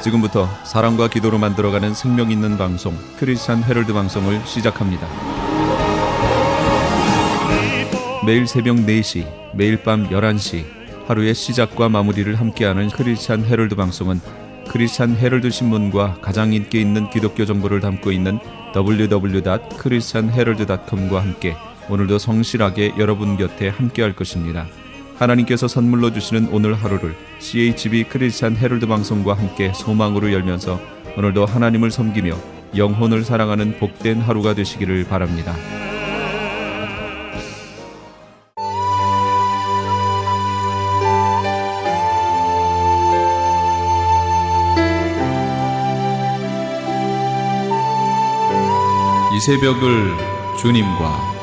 지금부터 사랑과 기도로 만들어가는 생명 있는 방송 크리스찬 헤럴드 방송을 시작합니다. 매일 새벽 4시, 매일 밤 11시 하루의 시작과 마무리를 함께하는 크리스찬 헤럴드 방송은 크리스찬 헤럴드 신문과 가장 인기 있는 기독교 정보를 담고 있는 www.christianherald.com과 함께 오늘도 성실하게 여러분 곁에 함께할 것입니다. 하나님께서 선물로 주시는 오늘 하루를 CHB 크리스찬 헤럴드 방송과 함께 소망으로 열면서 오늘도 하나님을 섬기며 영혼을 사랑하는 복된 하루가 되시기를 바랍니다. 이 새벽을 주님과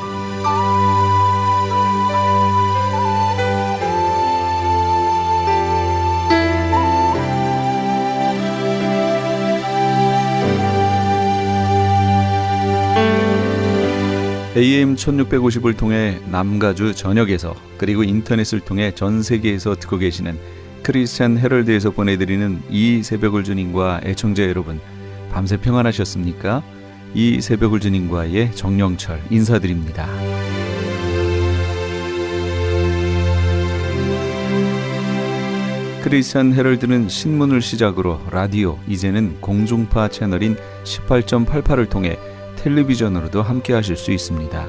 AM 1650을 통해 남가주 전역에서 그리고 인터넷을 통해 전 세계에서 듣고 계시는 크리스찬 헤럴드에서 보내드리는 이 새벽을 주님과 애청자 여러분, 밤새 평안하셨습니까? 이 새벽을 주님과의 정영철 인사드립니다. 크리스찬 헤럴드는 신문을 시작으로 라디오, 이제는 공중파 채널인 18.88을 통해 텔레비전으로도 함께 하실 수 있습니다.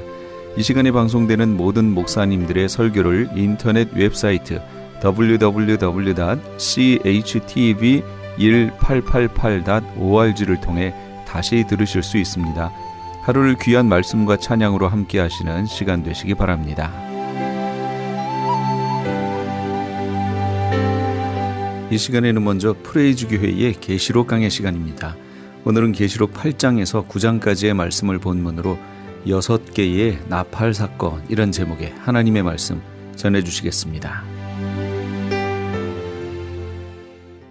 이 시간에 방송되는 모든 목사님들의 설교를 인터넷 웹사이트 www.chtv1888.org를 통해 다시 들으실 수 있습니다. 하루를 귀한 말씀과 찬양으로 함께 하시는 시간 되시기 바랍니다. 이 시간에는 먼저 프레이즈 교회의 계시록 강의 시간입니다. 오늘은 계시록 8장에서 9장까지의 말씀을 본문으로 6개의 나팔 사건, 이런 제목의 하나님의 말씀 전해주시겠습니다.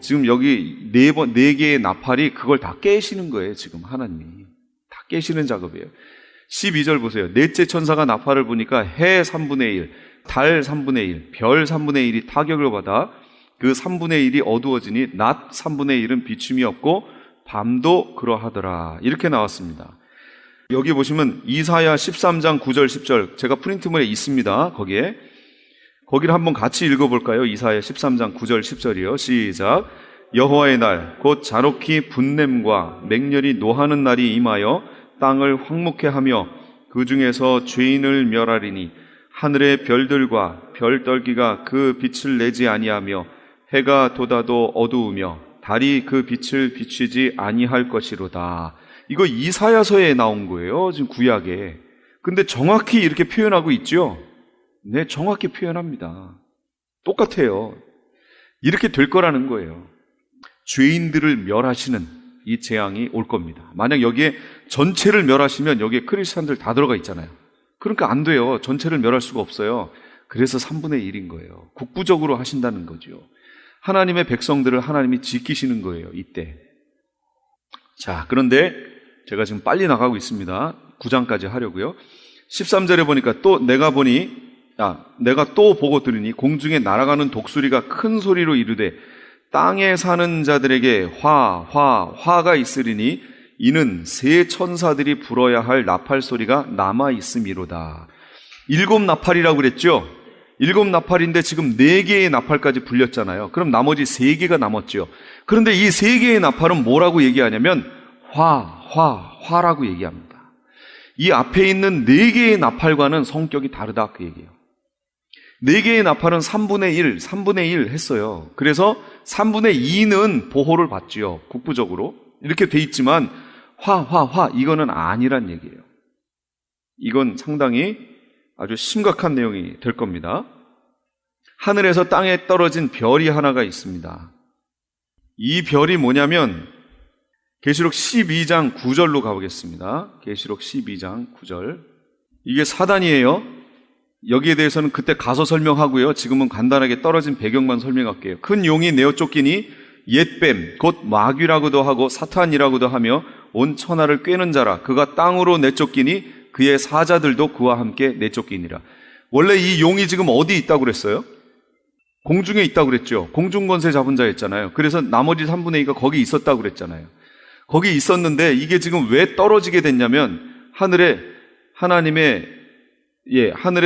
지금 여기 네 개의 나팔이 그걸 다 깨시는 거예요. 지금 하나님이 다 깨시는 작업이에요. 12절 보세요. 넷째 천사가 나팔을 부니까 해 3분의 1, 달 3분의 1, 별 3분의 1이 타격을 받아 그 3분의 1이 어두워지니 낮 3분의 1은 비춤이 없고 밤도 그러하더라. 이렇게 나왔습니다. 여기 보시면 이사야 13장 9절 10절 제가 프린트물에 있습니다. 거기를 한번 같이 읽어볼까요? 이사야 13장 9절 10절이요. 시작. 여호와의 날 곧 잔혹히 분냄과 맹렬히 노하는 날이 임하여 땅을 황무케 하며 그 중에서 죄인을 멸하리니 하늘의 별들과 별떨기가 그 빛을 내지 아니하며 해가 돋아도 어두우며 달이 그 빛을 비추지 아니할 것이로다. 이거 이사야서에 나온 거예요. 지금 구약에. 근데 정확히 이렇게 표현하고 있죠? 네, 정확히 표현합니다. 똑같아요. 이렇게 될 거라는 거예요. 죄인들을 멸하시는 이 재앙이 올 겁니다. 만약 여기에 전체를 멸하시면 여기에 크리스찬들 다 들어가 있잖아요. 그러니까 안 돼요. 전체를 멸할 수가 없어요. 그래서 3분의 1인 거예요. 국부적으로 하신다는 거죠. 하나님의 백성들을 하나님이 지키시는 거예요, 이때. 자, 그런데 제가 지금 빨리 나가고 있습니다. 9장까지 하려고요. 13절에 보니까 또 내가 또 보고 들으니 공중에 날아가는 독수리가 큰 소리로 이르되 땅에 사는 자들에게 화가 있으리니 이는 세 천사들이 불어야 할 나팔 소리가 남아 있음이로다. 7 나팔이라고 그랬죠? 7 나팔인데 지금 4개의 나팔까지 불렸잖아요. 그럼 나머지 3개가 남았죠. 그런데 이 3개의 나팔은 뭐라고 얘기하냐면 화라고 얘기합니다. 이 앞에 있는 4개의 나팔과는 성격이 다르다, 그 얘기예요. 4개의 나팔은 3분의 1 했어요. 그래서 3분의 2는 보호를 받죠. 국부적으로. 이렇게 돼 있지만 이거는 아니란 얘기예요. 이건 상당히 아주 심각한 내용이 될 겁니다. 하늘에서 땅에 떨어진 별이 하나가 있습니다. 이 별이 뭐냐면 계시록 12장 9절로 가보겠습니다. 계시록 12장 9절. 이게 사단이에요. 여기에 대해서는 그때 가서 설명하고요. 지금은 간단하게 떨어진 배경만 설명할게요. 큰 용이 내어 쫓기니 옛뱀 곧 마귀라고도 하고 사탄이라고도 하며 온 천하를 꿰는 자라. 그가 땅으로 내쫓기니 그의 사자들도 그와 함께 내쫓기니라. 원래 이 용이 지금 어디 있다고 그랬어요? 공중에 있다고 그랬죠. 공중권세 잡은 자였잖아요. 그래서 나머지 3분의 2가 거기 있었다고 그랬잖아요. 거기 있었는데 이게 지금 왜 떨어지게 됐냐면 하늘에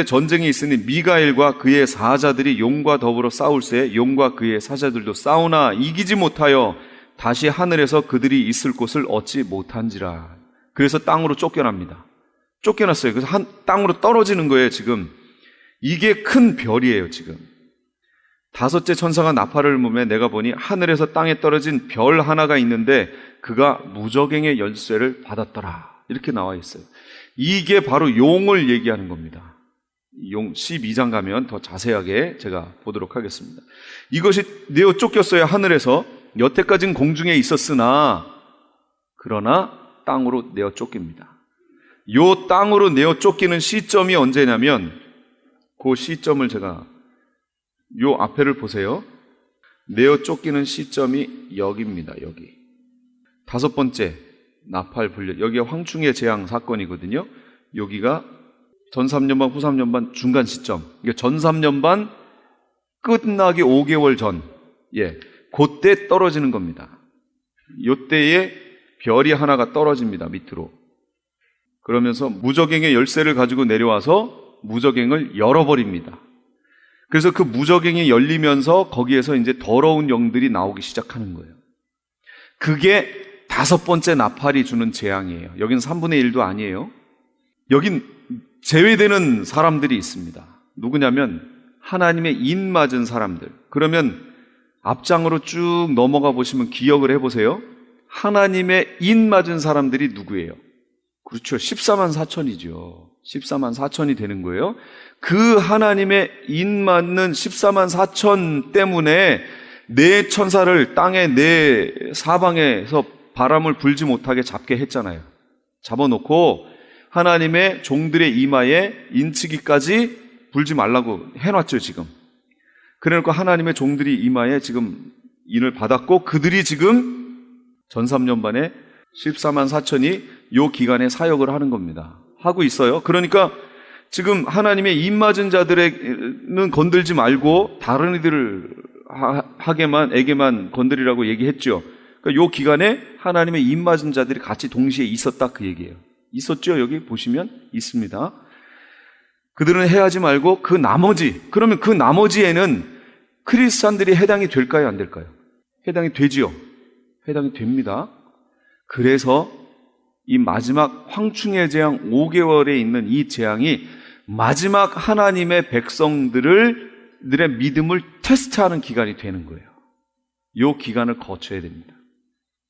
전쟁이 있으니 미가엘과 그의 사자들이 용과 더불어 싸울새 용과 그의 사자들도 싸우나 이기지 못하여 다시 하늘에서 그들이 있을 곳을 얻지 못한지라. 그래서 땅으로 쫓겨납니다. 쫓겨났어요. 그래서 땅으로 떨어지는 거예요, 지금. 이게 큰 별이에요, 지금. 5째 천사가 나팔을 불매 내가 보니 하늘에서 땅에 떨어진 별 하나가 있는데 그가 무저갱의 열쇠를 받았더라. 이렇게 나와 있어요. 이게 바로 용을 얘기하는 겁니다. 용 12장 가면 더 자세하게 제가 보도록 하겠습니다. 이것이 내어 쫓겼어요, 하늘에서. 여태까지는 공중에 있었으나 그러나 땅으로 내어 쫓깁니다. 요 땅으로 내어 쫓기는 시점이 언제냐면 그 시점을 제가 요 앞에를 보세요. 내어 쫓기는 시점이 여기입니다. 여기. 5번째 나팔 불려. 여기가 황충의 재앙 사건이거든요. 여기가 전 3년반 후 3년반 중간 시점. 이게 전 3년반 끝나기 5개월 전. 그때 떨어지는 겁니다. 요때에 별이 하나가 떨어집니다. 밑으로. 그러면서 무저갱의 열쇠를 가지고 내려와서 무저갱을 열어버립니다. 그래서 그 무저갱이 열리면서 거기에서 이제 더러운 영들이 나오기 시작하는 거예요. 그게 5번째 나팔이 주는 재앙이에요. 여긴 3분의 1도 아니에요. 여긴 제외되는 사람들이 있습니다. 누구냐면 하나님의 인 맞은 사람들. 그러면 앞장으로 쭉 넘어가 보시면 기억을 해보세요. 하나님의 인 맞은 사람들이 누구예요? 그렇죠. 14만 4천이죠. 14만 4천이 되는 거예요. 그 하나님의 인 맞는 14만 4천 때문에 네 천사를 땅의 네 사방에서 바람을 불지 못하게 잡게 했잖아요. 잡아놓고 하나님의 종들의 이마에 인치기까지 불지 말라고 해놨죠, 지금. 그러니까 하나님의 종들이 이마에 지금 인을 받았고 그들이 지금 전 3년반에 14만 4천이 요 기간에 사역을 하는 겁니다. 하고 있어요. 그러니까 지금 하나님의 인 맞은 자들에는 건들지 말고 다른 이들을 에게만 건드리라고 얘기했죠. 그러니까 요 기간에 하나님의 인 맞은 자들이 같이 동시에 있었다 그 얘기예요. 있었죠? 여기 보시면 있습니다. 그들은 해하지 말고 그러면 그 나머지에는 크리스찬들이 해당이 될까요? 안 될까요? 해당이 되지요. 해당이 됩니다. 그래서 이 마지막 황충의 재앙 5개월에 있는 이 재앙이 마지막 하나님의 백성들의 믿음을 테스트하는 기간이 되는 거예요. 이 기간을 거쳐야 됩니다.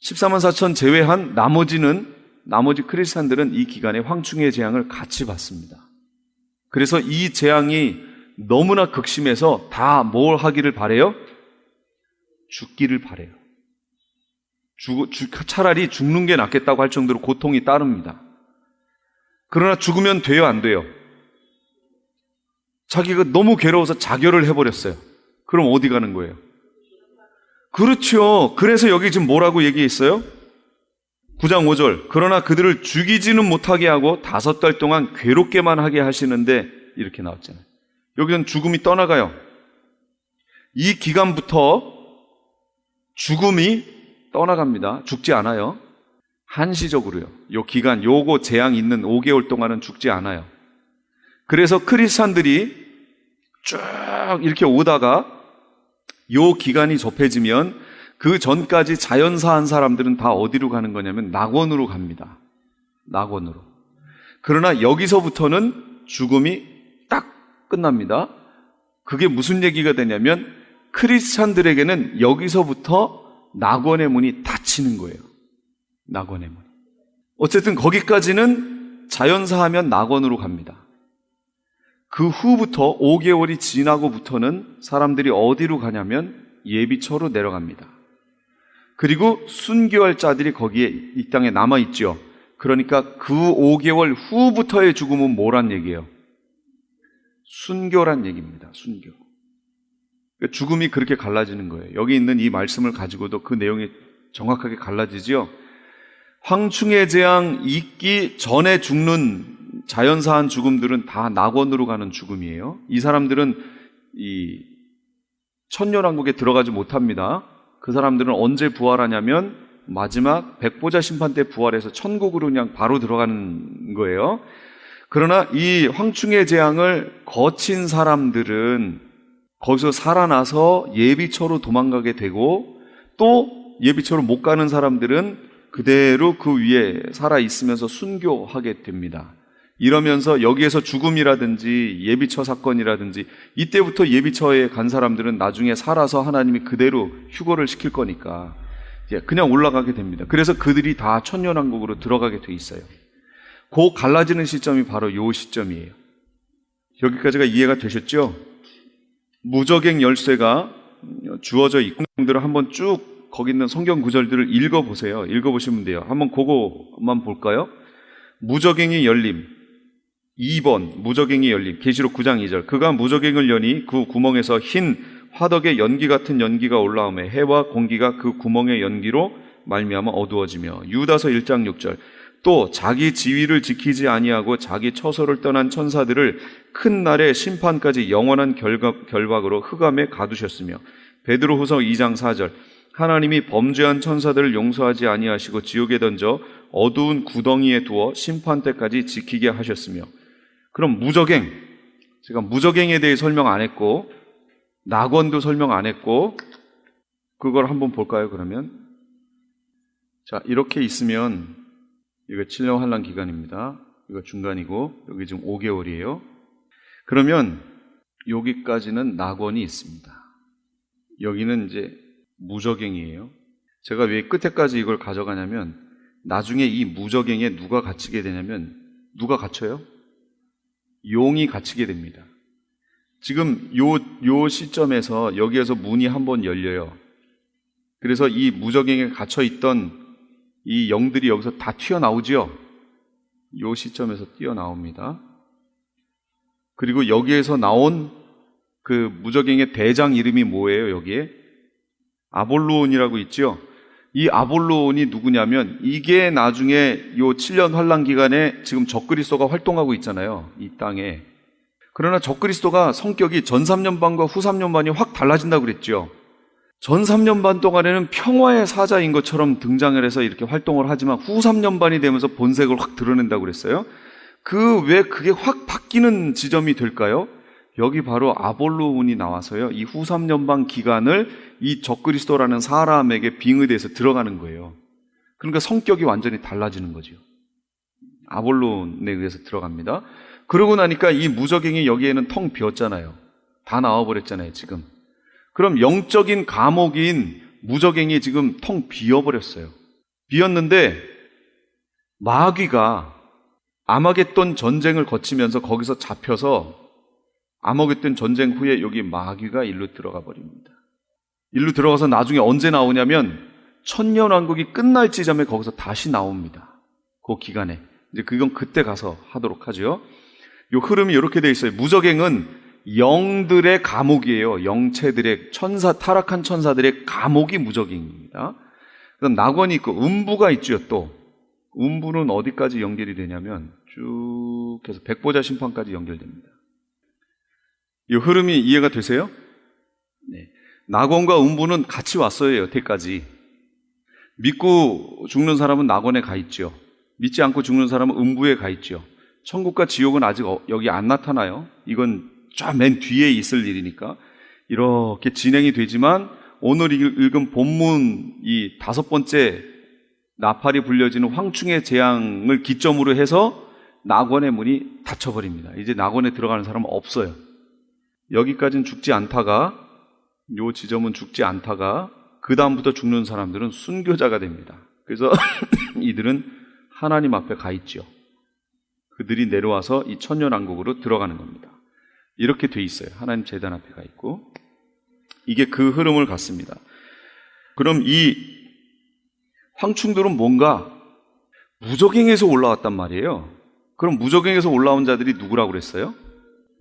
14만 4천 제외한 나머지 크리스찬들은 이 기간에 황충의 재앙을 같이 받습니다. 그래서 이 재앙이 너무나 극심해서 다 뭘 하기를 바래요? 죽기를 바래요. 차라리 죽는 게 낫겠다고 할 정도로 고통이 따릅니다. 그러나 죽으면 돼요, 안 돼요? 자기가 너무 괴로워서 자결을 해버렸어요. 그럼 어디 가는 거예요? 그렇죠. 그래서 여기 지금 뭐라고 얘기했어요? 9장 5절. 그러나 그들을 죽이지는 못하게 하고 5달 동안 괴롭게만 하게 하시는데 이렇게 나왔잖아요. 여기는 죽음이 떠나가요. 이 기간부터 죽음이 떠나갑니다. 죽지 않아요. 한시적으로요. 요 기간, 요거 재앙 있는 5개월 동안은 죽지 않아요. 그래서 크리스찬들이 쭉 이렇게 오다가 요 기간이 좁혀지면 그 전까지 자연사한 사람들은 다 어디로 가는 거냐면 낙원으로 갑니다. 낙원으로. 그러나 여기서부터는 죽음이 딱 끝납니다. 그게 무슨 얘기가 되냐면 크리스찬들에게는 여기서부터 낙원의 문이 닫히는 거예요. 낙원의 문. 어쨌든 거기까지는 자연사하면 낙원으로 갑니다. 그 후부터 5개월이 지나고부터는 사람들이 어디로 가냐면 예비처로 내려갑니다. 그리고 순교할 자들이 거기에 이 땅에 남아있죠. 그러니까 그 5개월 후부터의 죽음은 뭐란 얘기예요? 순교란 얘기입니다. 순교. 그러니까 죽음이 그렇게 갈라지는 거예요. 여기 있는 이 말씀을 가지고도 그 내용이 정확하게 갈라지지요. 황충의 재앙 있기 전에 죽는 자연사한 죽음들은 다 낙원으로 가는 죽음이에요. 이 사람들은 천년왕국에 들어가지 못합니다. 그 사람들은 언제 부활하냐면 마지막 백보자 심판 때 부활해서 천국으로 그냥 바로 들어가는 거예요. 그러나 이 황충의 재앙을 거친 사람들은 거기서 살아나서 예비처로 도망가게 되고, 또 예비처로 못 가는 사람들은 그대로 그 위에 살아 있으면서 순교하게 됩니다. 이러면서 여기에서 죽음이라든지 예비처 사건이라든지, 이때부터 예비처에 간 사람들은 나중에 살아서 하나님이 그대로 휴거를 시킬 거니까 그냥 올라가게 됩니다. 그래서 그들이 다 천년왕국으로 들어가게 돼 있어요. 그 갈라지는 시점이 바로 요 시점이에요. 여기까지가 이해가 되셨죠? 무저갱 열쇠가 주어져 있는 내용들을 한번 쭉 거기 있는 성경 구절들을 읽어보세요. 읽어보시면 돼요. 한번 그거만 볼까요? 무저갱이 열림 2번, 무저갱이 열림, 계시록 9장 2절. 그가 무저갱을 여니 그 구멍에서 흰 화덕의 연기 같은 연기가 올라오매 해와 공기가 그 구멍의 연기로 말미암아 어두워지며. 유다서 1장 6절. 또 자기 지위를 지키지 아니하고 자기 처소를 떠난 천사들을 큰 날의 심판까지 영원한 결박으로 흑암에 가두셨으며. 베드로후서 2장 4절. 하나님이 범죄한 천사들을 용서하지 아니하시고 지옥에 던져 어두운 구덩이에 두어 심판 때까지 지키게 하셨으며. 그럼 무저갱, 제가 무저갱에 대해 설명 안 했고 낙원도 설명 안 했고, 그걸 한번 볼까요? 그러면 자, 이렇게 있으면 이거 7년 환란 기간입니다. 이거 중간이고 여기 지금 5개월이에요. 그러면 여기까지는 낙원이 있습니다. 여기는 이제 무저갱이에요. 제가 왜 끝에까지 이걸 가져가냐면, 나중에 이 무저갱에 누가 갇히게 되냐면, 누가 갇혀요? 용이 갇히게 됩니다. 지금 요 시점에서 여기에서 문이 한번 열려요. 그래서 이 무저갱에 갇혀 있던 이 영들이 여기서 다 튀어나오지요. 요 시점에서 뛰어나옵니다. 그리고 여기에서 나온 그 무저갱의 대장 이름이 뭐예요? 여기에 아볼로온이라고 있죠. 이 아볼로온이 누구냐면, 이게 나중에 요 7년 환란 기간에 지금 적그리스도가 활동하고 있잖아요, 이 땅에. 그러나 적그리스도가 성격이 전 3년 반과 후 3년 반이 확 달라진다고 그랬죠. 전 3년 반 동안에는 평화의 사자인 것처럼 등장을 해서 이렇게 활동을 하지만 후 3년 반이 되면서 본색을 확 드러낸다고 그랬어요. 왜 그게 확 바뀌는 지점이 될까요? 여기 바로 아볼로온이 나와서요, 이 후 3년 반 기간을 이 적그리스도라는 사람에게 빙의돼서 들어가는 거예요. 그러니까 성격이 완전히 달라지는 거죠. 아볼로온에 의해서 들어갑니다. 그러고 나니까 이 무저갱이 여기에는 텅 비었잖아요. 다 나와버렸잖아요, 지금. 그럼 영적인 감옥인 무저갱이 지금 텅 비어버렸어요. 비었는데 마귀가 아마겟돈 전쟁을 거치면서 거기서 잡혀서, 아마겟돈 전쟁 후에 여기 마귀가 일로 들어가 버립니다. 일로 들어가서 나중에 언제 나오냐면 천년왕국이 끝날 지점에 거기서 다시 나옵니다. 그 기간에. 이제 그건 그때 가서 하도록 하죠. 요 흐름이 이렇게 돼 있어요. 무저갱은 영들의 감옥이에요. 영체들의 타락한 천사들의 감옥이 무저갱입니다. 그다음 낙원이 있고 음부가 있죠. 또 음부는 어디까지 연결이 되냐면 쭉 해서 백보자 심판까지 연결됩니다. 이 흐름이 이해가 되세요? 네. 낙원과 음부는 같이 왔어요, 여태까지. 믿고 죽는 사람은 낙원에 가 있죠. 믿지 않고 죽는 사람은 음부에 가 있죠. 천국과 지옥은 아직 여기 안 나타나요. 이건 쫙 맨 뒤에 있을 일이니까. 이렇게 진행이 되지만 오늘 읽은 본문 이 5번째 나팔이 불려지는 황충의 재앙을 기점으로 해서 낙원의 문이 닫혀버립니다. 이제 낙원에 들어가는 사람은 없어요. 여기까지는 죽지 않다가, 요 지점은 죽지 않다가 그 다음부터 죽는 사람들은 순교자가 됩니다. 그래서 이들은 하나님 앞에 가 있죠. 그들이 내려와서 이 천년왕국으로 들어가는 겁니다. 이렇게 돼 있어요. 하나님 제단 앞에 가 있고. 이게 그 흐름을 갖습니다. 그럼 이 황충들은 뭔가 무저갱에서 올라왔단 말이에요. 그럼 무저갱에서 올라온 자들이 누구라고 그랬어요?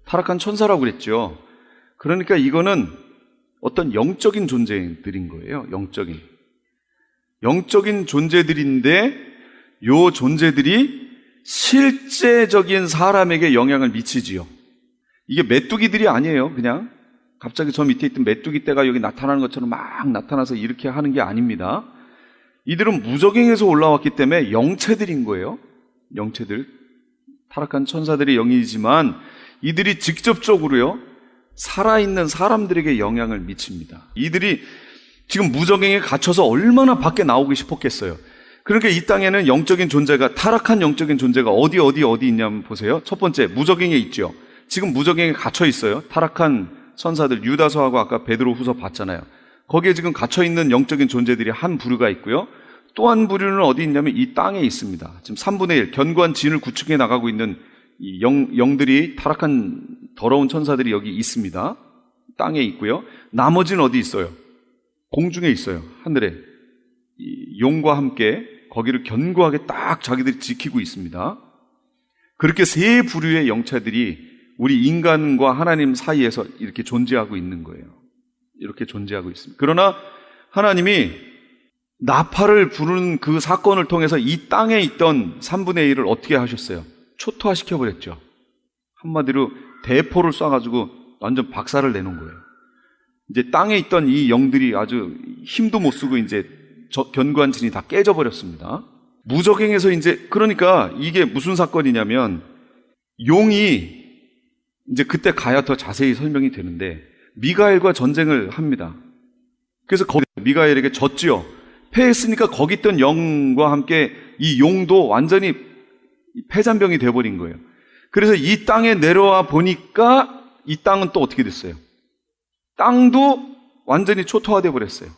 타락한 천사라고 그랬죠. 그러니까 이거는 어떤 영적인 존재들인 거예요. 영적인 존재들인데, 요 존재들이 실제적인 사람에게 영향을 미치지요. 이게 메뚜기들이 아니에요. 그냥 갑자기 저 밑에 있던 메뚜기 떼가 여기 나타나는 것처럼 막 나타나서 이렇게 하는 게 아닙니다. 이들은 무적행에서 올라왔기 때문에 영체들인 거예요. 영체들. 타락한 천사들의 영이지만 이들이 직접적으로요, 살아있는 사람들에게 영향을 미칩니다. 이들이 지금 무적행에 갇혀서 얼마나 밖에 나오고 싶었겠어요. 그러니까 이 땅에는 영적인 존재가, 타락한 영적인 존재가 어디 있냐면 보세요. 첫 번째, 무적행에 있죠. 지금 무적행에 갇혀 있어요. 타락한 천사들, 유다서하고 아까 베드로후서 봤잖아요. 거기에 지금 갇혀 있는 영적인 존재들이 한 부류가 있고요. 또 한 부류는 어디 있냐면 이 땅에 있습니다. 지금 3분의 1, 견고한 진을 구축해 나가고 있는 이 영들이, 타락한 더러운 천사들이 여기 있습니다. 땅에 있고요. 나머지는 어디 있어요? 공중에 있어요. 하늘에. 이 용과 함께 거기를 견고하게 딱 자기들이 지키고 있습니다. 그렇게 세 부류의 영체들이 우리 인간과 하나님 사이에서 이렇게 존재하고 있는 거예요. 이렇게 존재하고 있습니다. 그러나 하나님이 나팔을 부르는 그 사건을 통해서 이 땅에 있던 3분의 1을 어떻게 하셨어요? 초토화시켜버렸죠. 한마디로 대포를 쏴가지고 완전 박살을 내놓은 거예요. 이제 땅에 있던 이 영들이 아주 힘도 못 쓰고 이제 견고한 진이 다 깨져버렸습니다. 무적행에서 이제, 그러니까 이게 무슨 사건이냐면, 용이 이제 그때 가야 더 자세히 설명이 되는데, 미가엘과 전쟁을 합니다. 그래서 미가엘에게 졌지요. 패했으니까 거기 있던 영과 함께 이 용도 완전히 패잔병이 되어버린 거예요. 그래서 이 땅에 내려와 보니까 이 땅은 또 어떻게 됐어요? 땅도 완전히 초토화되어 버렸어요.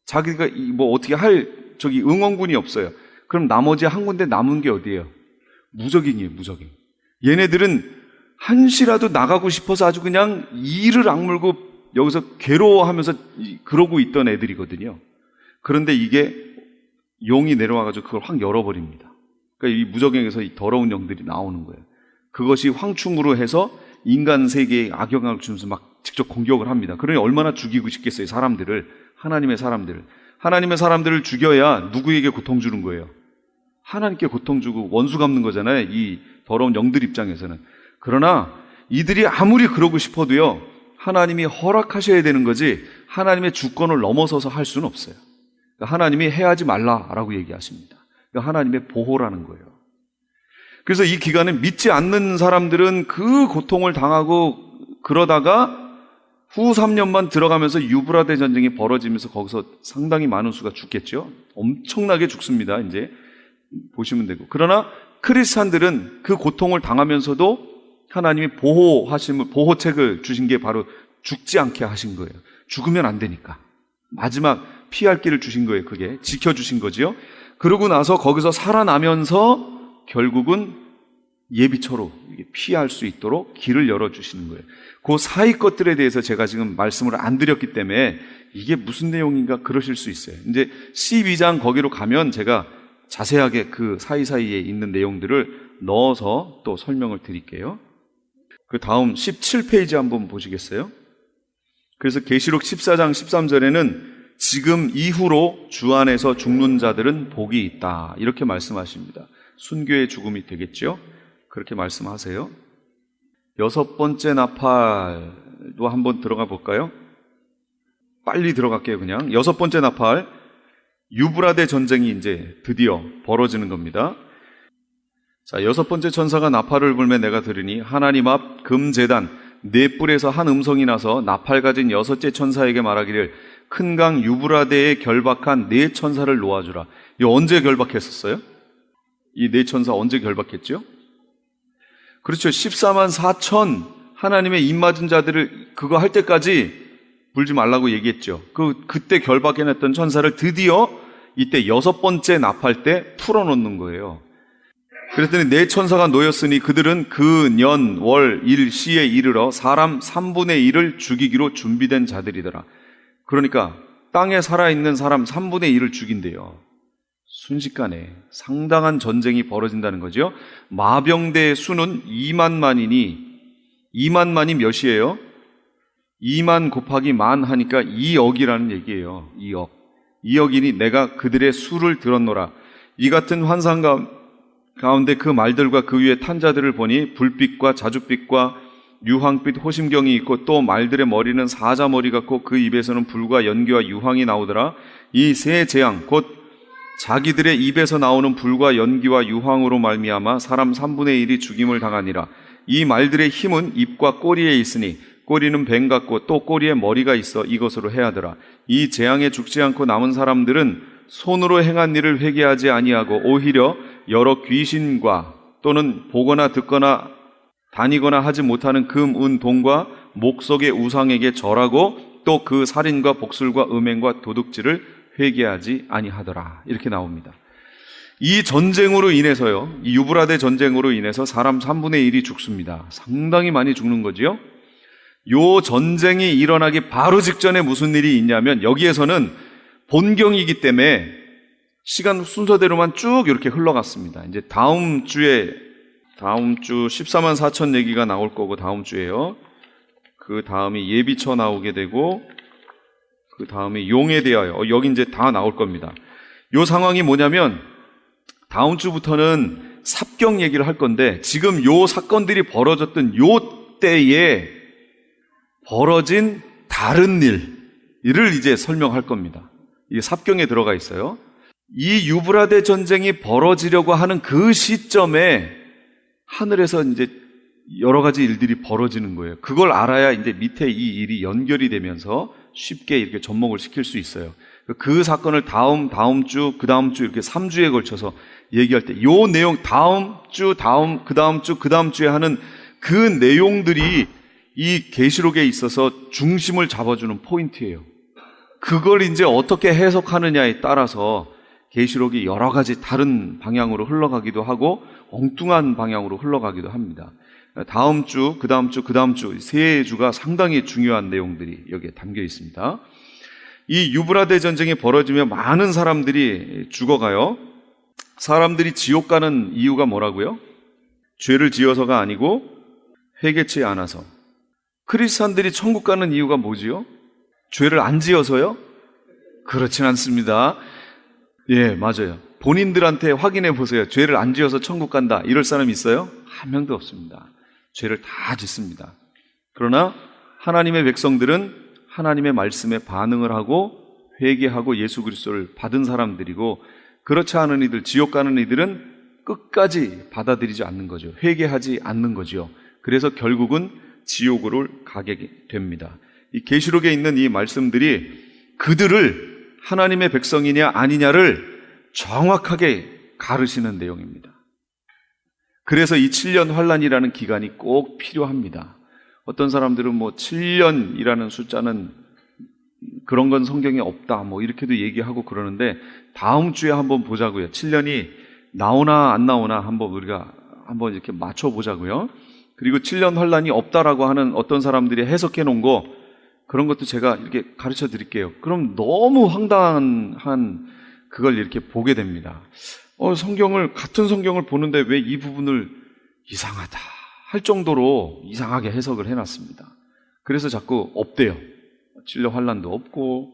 자기가 뭐 어떻게 할 응원군이 없어요. 그럼 나머지 한 군데 남은 게 어디예요? 무적행이에요, 무적행. 얘네들은 한시라도 나가고 싶어서 아주 그냥 이를 악물고 여기서 괴로워하면서 그러고 있던 애들이거든요. 그런데 이게 용이 내려와가지고 그걸 확 열어버립니다. 그러니까 이 무적행에서 이 더러운 영들이 나오는 거예요. 그것이 황충으로 해서 인간 세계에 악영향을 주면서 막 직접 공격을 합니다. 그러니 얼마나 죽이고 싶겠어요, 사람들을. 하나님의 사람들을. 하나님의 사람들을 죽여야 누구에게 고통 주는 거예요? 하나님께 고통 주고 원수 갚는 거잖아요, 이 더러운 영들 입장에서는. 그러나 이들이 아무리 그러고 싶어도요, 하나님이 허락하셔야 되는 거지 하나님의 주권을 넘어서서 할 수는 없어요. 그러니까 하나님이 해하지 말라라고 얘기하십니다. 그러니까 하나님의 보호라는 거예요. 그래서 이 기간에 믿지 않는 사람들은 그 고통을 당하고 그러다가 후 3년만 들어가면서 유브라데 전쟁이 벌어지면서 거기서 상당히 많은 수가 죽겠죠. 엄청나게 죽습니다. 이제 보시면 되고. 그러나 크리스찬들은 그 고통을 당하면서도 하나님이 보호책을 주신 게 바로 죽지 않게 하신 거예요. 죽으면 안 되니까. 마지막 피할 길을 주신 거예요. 그게 지켜주신 거지요. 그러고 나서 거기서 살아나면서 결국은 예비처로 피할 수 있도록 길을 열어주시는 거예요. 그 사이 것들에 대해서 제가 지금 말씀을 안 드렸기 때문에 이게 무슨 내용인가 그러실 수 있어요. 이제 12장 거기로 가면 제가 자세하게 그 사이사이에 있는 내용들을 넣어서 또 설명을 드릴게요. 그 다음 17페이지 한번 보시겠어요? 그래서 계시록 14장 13절에는 지금 이후로 주 안에서 죽는 자들은 복이 있다, 이렇게 말씀하십니다. 순교의 죽음이 되겠죠? 그렇게 말씀하세요. 여섯 번째 나팔도 한번 들어가 볼까요? 빨리 들어갈게요, 그냥. 여섯 번째 나팔, 유브라데 전쟁이 이제 드디어 벌어지는 겁니다. 자, 여섯 번째 천사가 나팔을 불매 내가 들으니 하나님 앞 금제단 네 뿔에서 한 음성이 나서 나팔 가진 여섯째 천사에게 말하기를 큰 강 유브라데에 결박한 네 천사를 놓아주라. 이 언제 결박했었어요? 이 네 천사 언제 결박했죠? 그렇죠. 14만 4천 하나님의 입맞은 자들을 그거 할 때까지 불지 말라고 얘기했죠. 그때 결박해냈던 천사를 드디어 이때 여섯 번째 나팔 때 풀어놓는 거예요. 그랬더니 네 천사가 놓였으니 그들은 그 년, 월, 일, 시에 이르러 사람 3분의 1을 죽이기로 준비된 자들이더라. 그러니까 땅에 살아있는 사람 3분의 1을 죽인대요. 순식간에 상당한 전쟁이 벌어진다는 거죠. 마병대의 수는 2만만이니 2만만이 몇이에요? 2만 곱하기 만 하니까 2억이라는 얘기예요. 2억이니 내가 그들의 수를 들었노라. 이 같은 환상 가운데 그 말들과 그 위에 탄 자들을 보니 불빛과 자줏빛과 유황빛 호심경이 있고 또 말들의 머리는 사자머리 같고 그 입에서는 불과 연기와 유황이 나오더라. 이 세 재앙 곧 자기들의 입에서 나오는 불과 연기와 유황으로 말미암아 사람 3분의 1이 죽임을 당하니라. 이 말들의 힘은 입과 꼬리에 있으니 꼬리는 뱀 같고 또 꼬리에 머리가 있어 이것으로 해하더라. 이 재앙에 죽지 않고 남은 사람들은 손으로 행한 일을 회개하지 아니하고 오히려 여러 귀신과 또는 보거나 듣거나 다니거나 하지 못하는 금, 은, 동과 목석의 우상에게 절하고 또 그 살인과 복술과 음행과 도둑질을 회개하지 아니하더라. 이렇게 나옵니다. 이 전쟁으로 인해서요, 이 유브라데 전쟁으로 인해서 사람 3분의 1이 죽습니다. 상당히 많이 죽는 거지요. 요 전쟁이 일어나기 바로 직전에 무슨 일이 있냐면 여기에서는 본경이기 때문에 시간 순서대로만 쭉 이렇게 흘러갔습니다. 이제 다음 주 14만 4천 얘기가 나올 거고 다음 주에요. 그 다음에 예비처 나오게 되고 그 다음에 용에 대하여 여기 이제 다 나올 겁니다. 요 상황이 뭐냐면 다음 주부터는 삽경 얘기를 할 건데 지금 요 사건들이 벌어졌던 요 때에 벌어진 다른 일을 이제 설명할 겁니다. 이게 삽경에 들어가 있어요. 이 유브라데 전쟁이 벌어지려고 하는 그 시점에 하늘에서 이제 여러 가지 일들이 벌어지는 거예요. 그걸 알아야 이제 밑에 이 일이 연결이 되면서 쉽게 이렇게 접목을 시킬 수 있어요. 그 사건을 다음 주, 그 다음 주 이렇게 3주에 걸쳐서 얘기할 때 요 내용 다음 주, 그 다음 주에 하는 그 내용들이 이 계시록에 있어서 중심을 잡아주는 포인트예요. 그걸 이제 어떻게 해석하느냐에 따라서 계시록이 여러 가지 다른 방향으로 흘러가기도 하고 엉뚱한 방향으로 흘러가기도 합니다. 다음 주, 그 다음 주 세 주가 상당히 중요한 내용들이 여기에 담겨 있습니다. 이 유브라데 전쟁이 벌어지며 많은 사람들이 죽어가요. 사람들이 지옥 가는 이유가 뭐라고요? 죄를 지어서가 아니고 회개치 않아서. 크리스찬들이 천국 가는 이유가 뭐지요? 죄를 안 지어서요? 그렇진 않습니다. 예, 맞아요. 본인들한테 확인해 보세요. 죄를 안 지어서 천국 간다. 이럴 사람 있어요? 한 명도 없습니다. 죄를 다 짓습니다. 그러나 하나님의 백성들은 하나님의 말씀에 반응을 하고 회개하고 예수 그리스도를 받은 사람들이고 그렇지 않은 이들, 지옥 가는 이들은 끝까지 받아들이지 않는 거죠. 회개하지 않는 거죠. 그래서 결국은 지옥으로 가게 됩니다. 이 계시록에 있는 이 말씀들이 그들을 하나님의 백성이냐 아니냐를 정확하게 가르치는 내용입니다. 그래서 이 7년 환란이라는 기간이 꼭 필요합니다. 어떤 사람들은 7년이라는 숫자는 그런 건 성경에 없다 이렇게도 얘기하고 그러는데 다음 주에 한번 보자고요. 7년이 나오나 안 나오나 우리가 한번 이렇게 맞춰보자고요. 그리고 7년 환란이 없다라고 하는 어떤 사람들이 해석해 놓은 거 그런 것도 제가 이렇게 가르쳐 드릴게요. 그럼 너무 황당한 그걸 이렇게 보게 됩니다. 같은 성경을 보는데 왜 이 부분을 이상하다 할 정도로 이상하게 해석을 해놨습니다. 그래서 자꾸 없대요. 7년 환란도 없고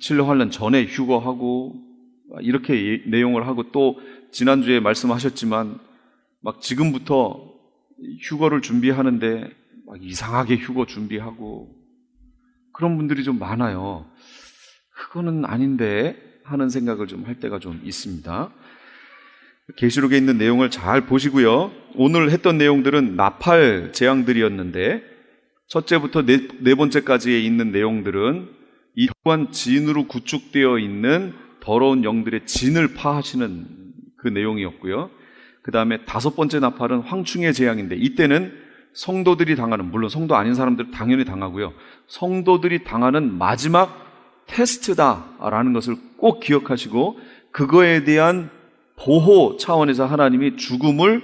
7년 환란 전에 휴거하고 이렇게 내용을 하고 또 지난주에 말씀하셨지만 막 지금부터 휴거를 준비하는데 막 이상하게 휴거 준비하고 그런 분들이 좀 많아요. 그거는 아닌데 하는 생각을 좀 할 때가 좀 있습니다. 계시록에 있는 내용을 잘 보시고요. 오늘 했던 내용들은 나팔 재앙들이었는데 첫째부터 네 번째까지에 있는 내용들은 이 또한 진으로 구축되어 있는 더러운 영들의 진을 파하시는 그 내용이었고요. 그 다음에 다섯 번째 나팔은 황충의 재앙인데 이때는 성도들이 당하는, 물론 성도 아닌 사람들 당연히 당하고요. 성도들이 당하는 마지막 테스트다라는 것을 꼭 기억하시고 그거에 대한 보호 차원에서 하나님이 죽음을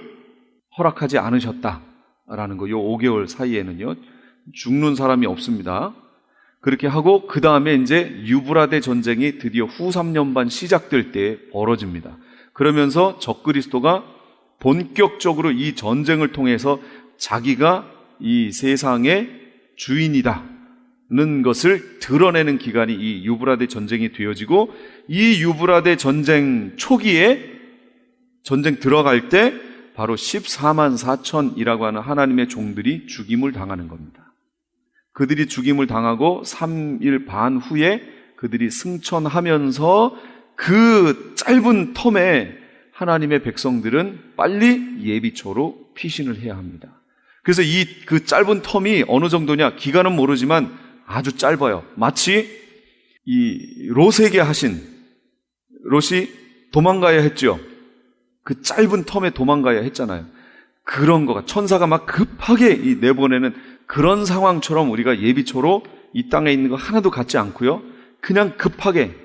허락하지 않으셨다라는 거. 요 5개월 사이에는요. 죽는 사람이 없습니다. 그렇게 하고 그 다음에 이제 유브라데 전쟁이 드디어 후 3년 반 시작될 때 벌어집니다. 그러면서 적그리스도가 본격적으로 이 전쟁을 통해서 자기가 이 세상의 주인이다는 것을 드러내는 기간이 이 유브라데 전쟁이 되어지고 이 유브라데 전쟁 초기에 전쟁 들어갈 때 바로 14만 4천이라고 하는 하나님의 종들이 죽임을 당하는 겁니다. 그들이 죽임을 당하고 3일 반 후에 그들이 승천하면서 그 짧은 텀에 하나님의 백성들은 빨리 예비초로 피신을 해야 합니다. 그래서 그 짧은 텀이 어느 정도냐? 기간은 모르지만 아주 짧아요. 마치 이 롯에게 하신, 롯이 도망가야 했죠. 그 짧은 텀에 도망가야 했잖아요. 그런 거가 천사가 막 급하게 내보내는 그런 상황처럼 우리가 예비초로 이 땅에 있는 거 하나도 갖지 않고요. 그냥 급하게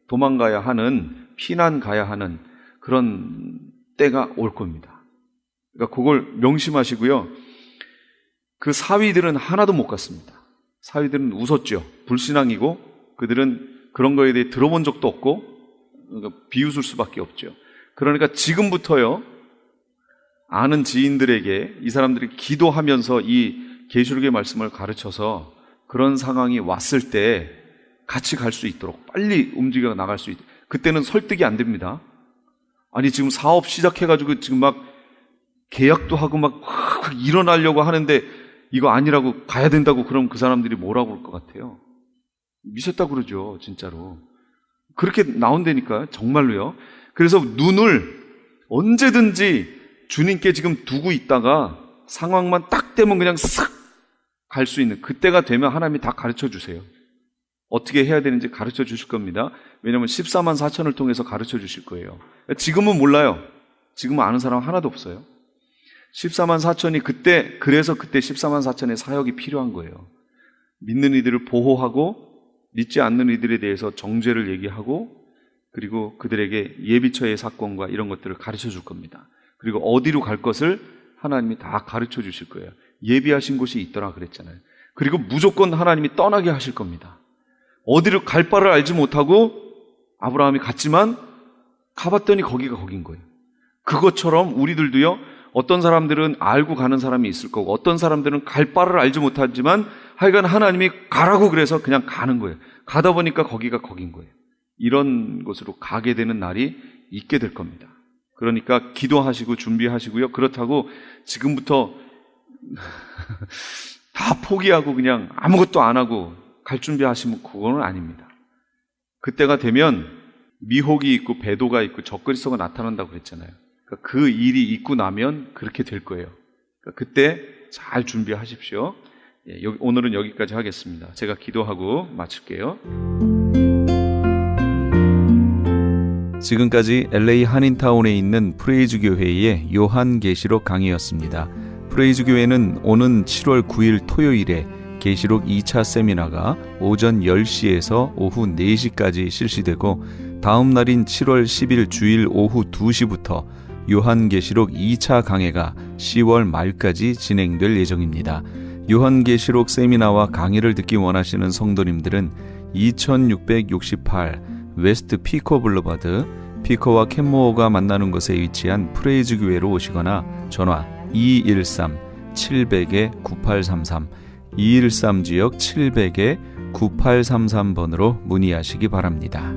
도망가야 하는, 피난 가야 하는 그런 때가 올 겁니다. 그러니까 그걸 명심하시고요. 그 사위들은 하나도 못 갔습니다. 사위들은 웃었죠. 불신앙이고 그들은 그런 거에 대해 들어본 적도 없고 그러니까 비웃을 수밖에 없죠. 그러니까 지금부터요, 아는 지인들에게 이 사람들이 기도하면서 이 계시록의 말씀을 가르쳐서 그런 상황이 왔을 때 같이 갈 수 있도록 빨리 움직여 나갈 수 있도록. 그때는 설득이 안 됩니다. 아니 지금 사업 시작해가지고 지금 막 계약도 하고 막 일어나려고 하는데 이거 아니라고 가야 된다고 그럼 그 사람들이 뭐라고 그럴 것 같아요? 미쳤다 그러죠, 진짜로. 그렇게 나온다니까, 정말로요. 그래서 눈을 언제든지 주님께 지금 두고 있다가 상황만 딱 되면 그냥 싹 갈 수 있는, 그때가 되면 하나님이 다 가르쳐 주세요. 어떻게 해야 되는지 가르쳐 주실 겁니다. 왜냐하면 14만 4천을 통해서 가르쳐 주실 거예요. 지금은 몰라요. 지금은 아는 사람 하나도 없어요. 14만 4천이 그래서 그때 14만 4천의 사역이 필요한 거예요. 믿는 이들을 보호하고 믿지 않는 이들에 대해서 정죄를 얘기하고 그리고 그들에게 예비처의 사건과 이런 것들을 가르쳐 줄 겁니다. 그리고 어디로 갈 것을 하나님이 다 가르쳐 주실 거예요. 예비하신 곳이 있더라 그랬잖아요. 그리고 무조건 하나님이 떠나게 하실 겁니다. 어디로 갈 바를 알지 못하고 아브라함이 갔지만 가봤더니 거기가 거긴 거예요. 그것처럼 우리들도요, 어떤 사람들은 알고 가는 사람이 있을 거고 어떤 사람들은 갈 바를 알지 못하지만 하여간 하나님이 가라고 그래서 그냥 가는 거예요. 가다 보니까 거기가 거긴 거예요. 이런 곳으로 가게 되는 날이 있게 될 겁니다. 그러니까 기도하시고 준비하시고요. 그렇다고 지금부터 다 포기하고 그냥 아무것도 안 하고 갈 준비하시면 그거는 아닙니다. 그때가 되면 미혹이 있고 배도가 있고 적그리스도가 나타난다고 그랬잖아요. 그러니까 그 일이 있고 나면 그렇게 될 거예요. 그러니까 그때 잘 준비하십시오. 오늘은 여기까지 하겠습니다. 제가 기도하고 마칠게요. 지금까지 LA 한인타운에 있는 프레이즈 교회의 요한계시록 강의였습니다. 프레이즈 교회는 오는 7월 9일 토요일에 계시록 2차 세미나가 오전 10시에서 오후 4시까지 실시되고 다음 날인 7월 10일 주일 오후 2시부터 요한계시록 2차 강해가 10월 말까지 진행될 예정입니다. 요한계시록 세미나와 강의를 듣기 원하시는 성도님들은 2668 웨스트 피커 블루바드, 피커와 캔모어가 만나는 곳에 위치한 프레이즈 교회로 오시거나 전화 213-700-9833 213지역 700-9833번으로 문의하시기 바랍니다.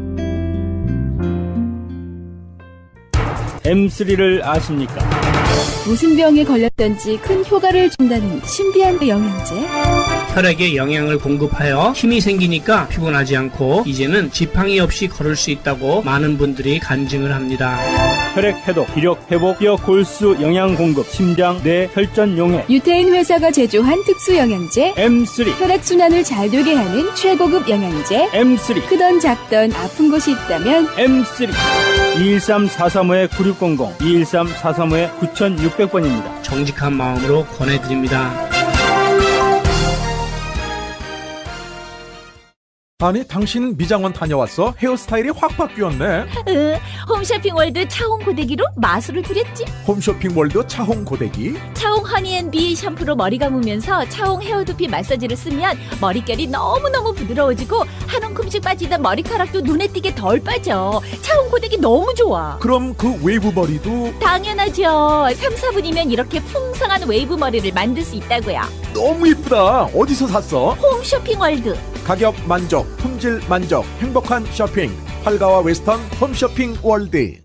M3를 아십니까? 무슨 병에 걸렸던지 큰 효과를 준다는 신비한 영양제. 혈액에 영양을 공급하여 힘이 생기니까 피곤하지 않고 이제는 지팡이 없이 걸을 수 있다고 많은 분들이 간증을 합니다. 혈액 해독, 기력 회복, 뼈 골수 영양 공급, 심장, 뇌, 혈전 용해. 유태인 회사가 제조한 특수 영양제. M3, 혈액 순환을 잘 되게 하는 최고급 영양제. M3, 크던 작던 아픈 곳이 있다면 M3. 213-435-9600, 213-435-9600번입니다. 정직한 마음으로 권해드립니다. 아니 당신 미장원 다녀왔어? 헤어스타일이 확 바뀌었네. 홈쇼핑 월드 차홍 고데기로 마술을 부렸지. 홈쇼핑 월드 차홍 고데기. 차홍 허니앤비 샴푸로 머리 감으면서 차홍 헤어두피 마사지를 쓰면 머릿결이 너무너무 부드러워지고 한 움큼씩 빠지던 머리카락도 눈에 띄게 덜 빠져. 차홍 고데기 너무 좋아. 그럼 그 웨이브 머리도 당연하죠. 3-4분이면 이렇게 풍성한 웨이브 머리를 만들 수 있다고요. 너무 이쁘다. 어디서 샀어? 홈쇼핑 월드. 가격 만족, 품질 만족, 행복한 쇼핑. 활가와 웨스턴 홈쇼핑 월드.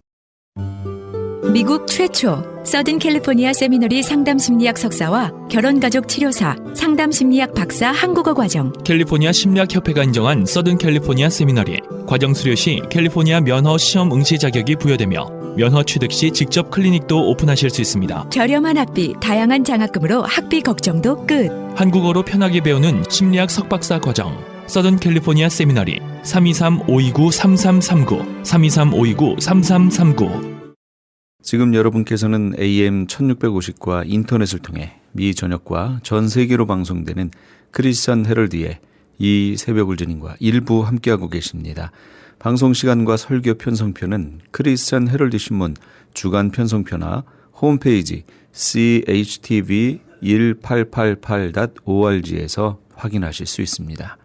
미국 최초 서든 캘리포니아 세미너리 상담심리학 석사와 결혼가족 치료사, 상담심리학 박사 한국어 과정. 캘리포니아 심리학협회가 인정한 서든 캘리포니아 세미너리. 과정 수료 시 캘리포니아 면허 시험 응시 자격이 부여되며 면허 취득 시 직접 클리닉도 오픈하실 수 있습니다. 저렴한 학비, 다양한 장학금으로 학비 걱정도 끝. 한국어로 편하게 배우는 심리학 석박사 과정. 서든 캘리포니아 세미너리 323-529-3339 323-529-3339. 지금 여러분께서는 AM 1650과 인터넷을 통해 미 전역과 전 세계로 방송되는 크리스찬 헤럴드의 이 새벽을 주님과 일부 함께하고 계십니다. 방송 시간과 설교 편성표는 크리스찬 헤럴드 신문 주간 편성표나 홈페이지 chtv1888.org에서 확인하실 수 있습니다.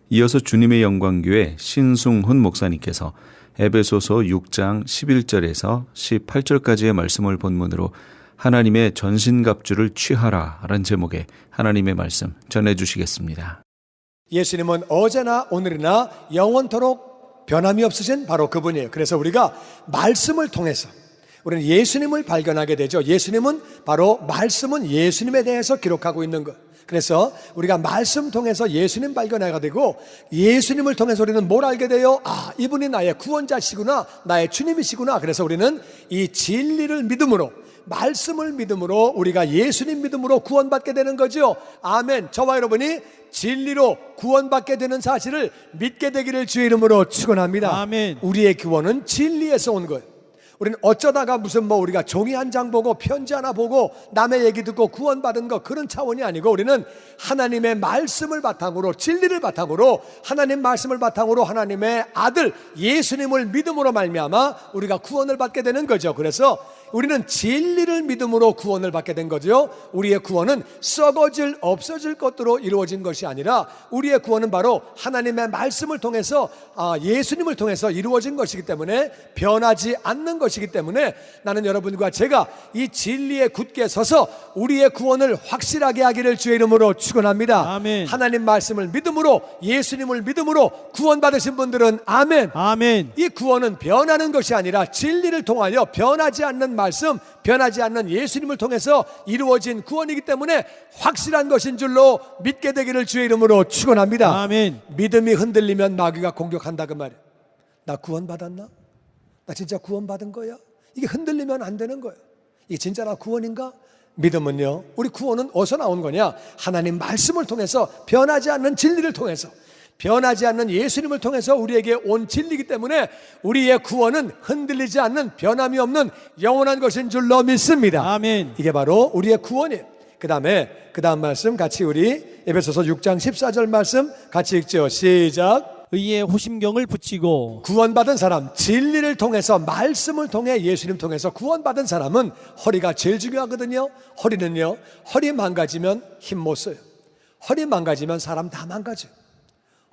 이어서 주님의 영광교회 신승훈 목사님께서 에베소서 6장 11절에서 18절까지의 말씀을 본문으로 하나님의 전신갑주를 취하라 라는 제목의 하나님의 말씀 전해주시겠습니다. 예수님은 어제나 오늘이나 영원토록 변함이 없으신 바로 그분이에요. 그래서 우리가 말씀을 통해서 우리는 예수님을 발견하게 되죠. 예수님은 바로 말씀은 예수님에 대해서 기록하고 있는 것. 그래서 우리가 말씀 통해서 예수님 발견하게 되고 예수님을 통해서 우리는 뭘 알게 돼요? 아, 이분이 나의 구원자시구나, 나의 주님이시구나. 그래서 우리는 이 진리를 믿음으로, 말씀을 믿음으로, 우리가 예수님 믿음으로 구원받게 되는 거죠. 아멘. 저와 여러분이 진리로 구원받게 되는 사실을 믿게 되기를 주의 이름으로 축원합니다. 아멘. 우리의 구원은 진리에서 온 거예요. 우리는 어쩌다가 무슨 우리가 종이 한 장 보고 편지 하나 보고 남의 얘기 듣고 구원받은 거 그런 차원이 아니고 우리는 하나님의 말씀을 바탕으로, 진리를 바탕으로, 하나님 말씀을 바탕으로 하나님의 아들 예수님을 믿음으로 말미암아 우리가 구원을 받게 되는 거죠. 그래서 우리는 진리를 믿음으로 구원을 받게 된 거죠. 우리의 구원은 썩어질, 없어질 것으로 이루어진 것이 아니라 우리의 구원은 바로 하나님의 말씀을 통해서, 예수님을 통해서 이루어진 것이기 때문에 변하지 않는 것이기 때문에 나는 여러분과 제가 이 진리에 굳게 서서 우리의 구원을 확실하게 하기를 주의 이름으로 축원합니다. 아멘. 하나님 말씀을 믿음으로, 예수님을 믿음으로 구원받으신 분들은 아멘. 아멘. 이 구원은 변하는 것이 아니라 진리를 통하여 변하지 않는 말씀, 변하지 않는 예수님을 통해서 이루어진 구원이기 때문에 확실한 것인 줄로 믿게 되기를 주의 이름으로 축원합니다. 아멘. 믿음이 흔들리면 마귀가 공격한다 그 말이에요. 나 구원받았나? 나 진짜 구원받은 거야? 이게 흔들리면 안 되는 거예요. 이게 진짜 나 구원인가? 믿음은요, 우리 구원은 어디서 나온 거냐? 하나님 말씀을 통해서, 변하지 않는 진리를 통해서, 변하지 않는 예수님을 통해서 우리에게 온 진리이기 때문에 우리의 구원은 흔들리지 않는, 변함이 없는 영원한 것인 줄로 믿습니다. 아멘. 이게 바로 우리의 구원이에요. 그 다음 말씀 같이 우리 에베소서 6장 14절 말씀 같이 읽죠. 시작. 의의 호심경을 붙이고. 구원받은 사람, 진리를 통해서, 말씀을 통해, 예수님 통해서 구원받은 사람은 허리가 제일 중요하거든요. 허리는요, 허리 망가지면 힘 못 써요. 허리 망가지면 사람 다 망가져요.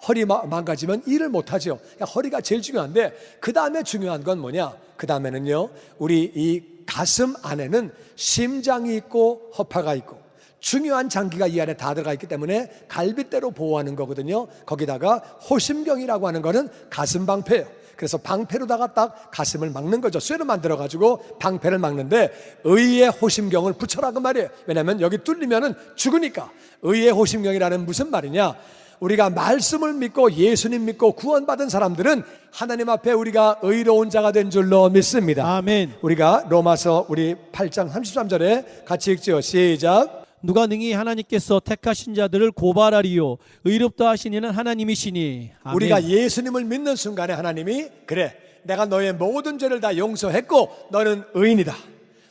허리 망가지면 일을 못하죠. 허리가 제일 중요한데 그 다음에 중요한 건 뭐냐? 그 다음에는요, 우리 이 가슴 안에는 심장이 있고 허파가 있고 중요한 장기가 이 안에 다 들어가 있기 때문에 갈빗대로 보호하는 거거든요. 거기다가 호심경이라고 하는 거는 가슴 방패예요. 그래서 방패로다가 딱 가슴을 막는 거죠. 쇠로 만들어가지고 방패를 막는데 의의 호심경을 붙여라 그 말이에요. 왜냐하면 여기 뚫리면은 죽으니까. 의의 호심경이라는 무슨 말이냐? 우리가 말씀을 믿고 예수님 믿고 구원받은 사람들은 하나님 앞에 우리가 의로운 자가 된 줄로 믿습니다. 아멘. 우리가 로마서 우리 8장 33절에 같이 읽죠. 시작. 누가 능히 하나님께서 택하신 자들을 고발하리요 의롭다 하신 이는 하나님이시니. 아멘. 우리가 예수님을 믿는 순간에 하나님이 그래, 내가 너의 모든 죄를 다 용서했고 너는 의인이다,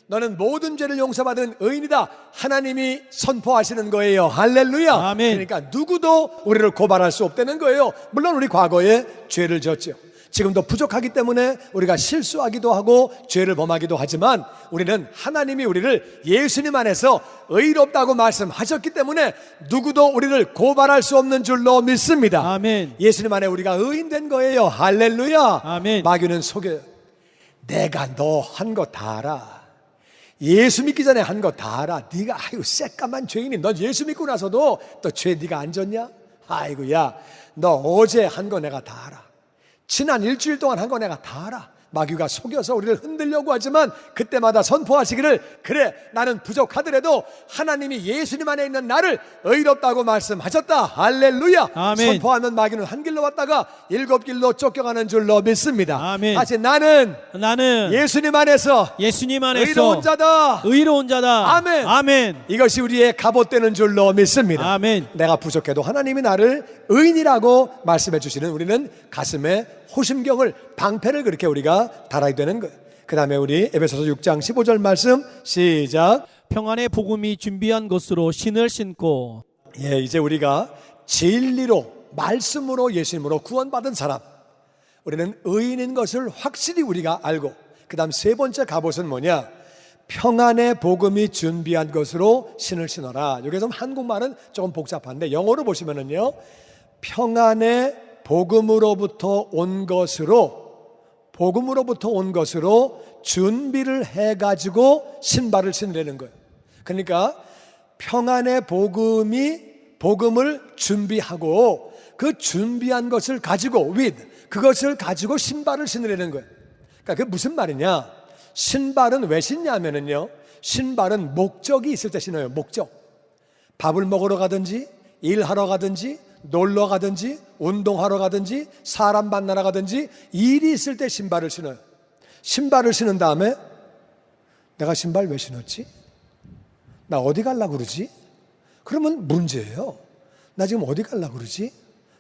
너는 모든 죄를 용서받은 의인이다, 하나님이 선포하시는 거예요. 할렐루야. 아멘. 그러니까 누구도 우리를 고발할 수 없다는 거예요. 물론 우리 과거에 죄를 졌죠. 지금도 부족하기 때문에 우리가 실수하기도 하고 죄를 범하기도 하지만 우리는 하나님이 우리를 예수님 안에서 의롭다고 말씀하셨기 때문에 누구도 우리를 고발할 수 없는 줄로 믿습니다. 아멘. 예수님 안에 우리가 의인된 거예요. 할렐루야. 아멘. 마귀는 속여요. 내가 너 한 거 다 알아. 예수 믿기 전에 한 거 다 알아. 네가 아이고 새까만 죄인이, 너 예수 믿고 나서도 또 죄 네가 안 졌냐? 아이고 야, 너 어제 한 거 내가 다 알아. 지난 일주일 동안 한 거 내가 다 알아. 마귀가 속여서 우리를 흔들려고 하지만 그때마다 선포하시기를, 그래 나는 부족하더라도 하나님이 예수님 안에 있는 나를 의롭다고 말씀하셨다. 할렐루야. 아멘. 선포하면 마귀는 한 길로 왔다가 7길로 쫓겨가는 줄로 믿습니다. 아멘. 다시 나는 예수님 안에서 예수님 안에서 의로운 자다. 의로운 자다. 아멘. 아멘. 이것이 우리의 갑옷되는 줄로 믿습니다. 아멘. 내가 부족해도 하나님이 나를 의인이라고 말씀해 주시는, 우리는 가슴에 호심경을, 방패를 그렇게 우리가 달아야 되는 거예요. 그 다음에 우리 에베소서 6장 15절 말씀 시작. 평안의 복음이 준비한 것으로 신을 신고. 예, 이제 우리가 진리로, 말씀으로, 예수님으로 구원받은 사람, 우리는 의인인 것을 확실히 우리가 알고, 그 다음 세 번째 갑옷은 뭐냐? 평안의 복음이 준비한 것으로 신을 신어라. 여기서 좀 한국말은 조금 복잡한데 영어로 보시면은요, 평안의 복음으로부터 온 것으로 준비를 해가지고 신발을 신으라는 거예요. 그러니까 평안의 복음을 준비하고 그 준비한 것을 가지고 그것을 가지고 신발을 신으라는 거예요. 그러니까 그게 무슨 말이냐? 신발은 왜 신냐면은요, 신발은 목적이 있을 때 신어요. 목적. 밥을 먹으러 가든지, 일하러 가든지, 놀러 가든지, 운동하러 가든지, 사람 만나러 가든지, 일이 있을 때 신발을 신어요. 신발을 신은 다음에 내가 신발 왜 신었지? 나 어디 가려고 그러지? 그러면 문제예요. 나 지금 어디 가려고 그러지?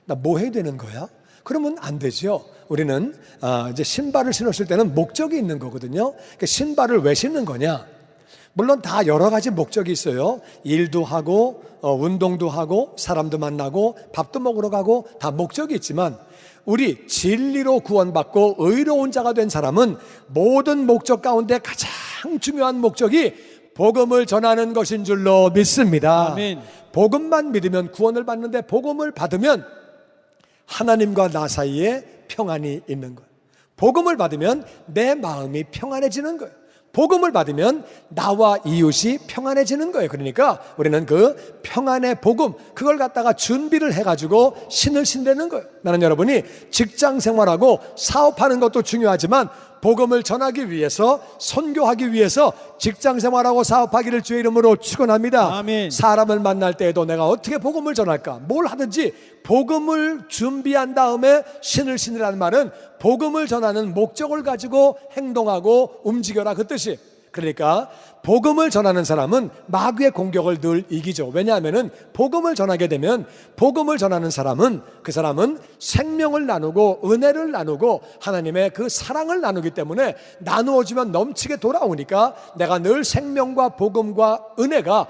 나 뭐 해야 되는 거야? 그러면 안 되죠. 우리는 이제 신발을 신었을 때는 목적이 있는 거거든요. 그러니까 신발을 왜 신는 거냐? 물론 다 여러 가지 목적이 있어요. 일도 하고, 운동도 하고, 사람도 만나고, 밥도 먹으러 가고, 다 목적이 있지만, 우리 진리로 구원받고 의로운 자가 된 사람은 모든 목적 가운데 가장 중요한 목적이 복음을 전하는 것인 줄로 믿습니다. 아멘. 복음만 믿으면 구원을 받는데, 복음을 받으면 하나님과 나 사이에 평안이 있는 거예요. 복음을 받으면 내 마음이 평안해지는 거예요. 복음을 받으면 나와 이웃이 평안해지는 거예요. 그러니까 우리는 그 평안의 복음, 그걸 갖다가 준비를 해가지고 신을 신다는 거예요. 나는 여러분이 직장 생활하고 사업하는 것도 중요하지만 복음을 전하기 위해서, 선교하기 위해서 직장 생활하고 사업하기를 주의 이름으로 축원합니다. 아멘. 사람을 만날 때에도 내가 어떻게 복음을 전할까? 뭘 하든지 복음을 준비한 다음에 신을 신으라는 말은 복음을 전하는 목적을 가지고 행동하고 움직여라, 그 뜻이. 그러니까 복음을 전하는 사람은 마귀의 공격을 늘 이기죠. 왜냐하면은 복음을 전하게 되면, 복음을 전하는 사람은, 그 사람은 생명을 나누고 은혜를 나누고 하나님의 그 사랑을 나누기 때문에 나누어지면 넘치게 돌아오니까 내가 늘 생명과 복음과 은혜가,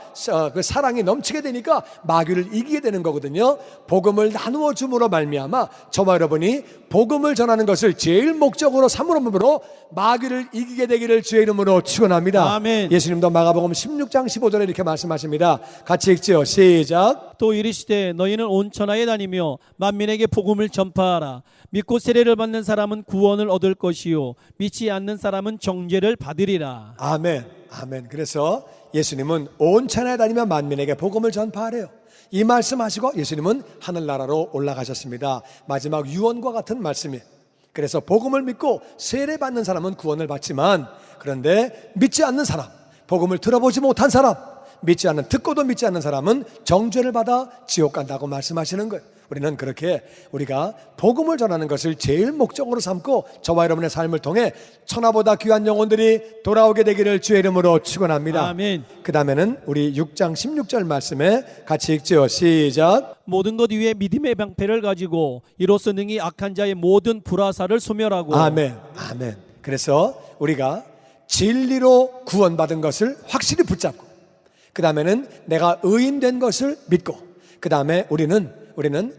그 사랑이 넘치게 되니까 마귀를 이기게 되는 거거든요. 복음을 나누어 줌으로 말미암아 저와 여러분이 복음을 전하는 것을 제일 목적으로 삼으므로 마귀를 이기게 되기를 주의 이름으로 축원합니다. 아멘. 예수님도 마가복음 16장 15절에 이렇게 말씀하십니다. 같이 읽지요. 시작. 또 이르시되 너희는 온 천하에 다니며 만민에게 복음을 전파하라. 믿고 세례를 받는 사람은 구원을 얻을 것이요 믿지 않는 사람은 정죄를 받으리라. 아멘. 아멘. 그래서 예수님은 온 천하에 다니며 만민에게 복음을 전파하래요. 이 말씀하시고 예수님은 하늘나라로 올라가셨습니다. 마지막 유언과 같은 말씀이. 그래서 복음을 믿고 세례 받는 사람은 구원을 받지만, 그런데 믿지 않는 사람, 복음을 들어보지 못한 사람, 듣고도 믿지 않는 사람은 정죄를 받아 지옥 간다고 말씀하시는 거예요. 우리는 그렇게 우리가 복음을 전하는 것을 제일 목적으로 삼고 저와 여러분의 삶을 통해 천하보다 귀한 영혼들이 돌아오게 되기를 주의 이름으로 축원합니다. 아멘. 그 다음에는 우리 6장 16절 말씀에 같이 읽죠. 시작. 모든 것 위에 믿음의 방패를 가지고 이로써 능히 악한 자의 모든 불화살을 소멸하고. 아멘. 아멘. 그래서 우리가 진리로 구원받은 것을 확실히 붙잡고, 그 다음에는 내가 의인된 것을 믿고, 그 다음에 우리는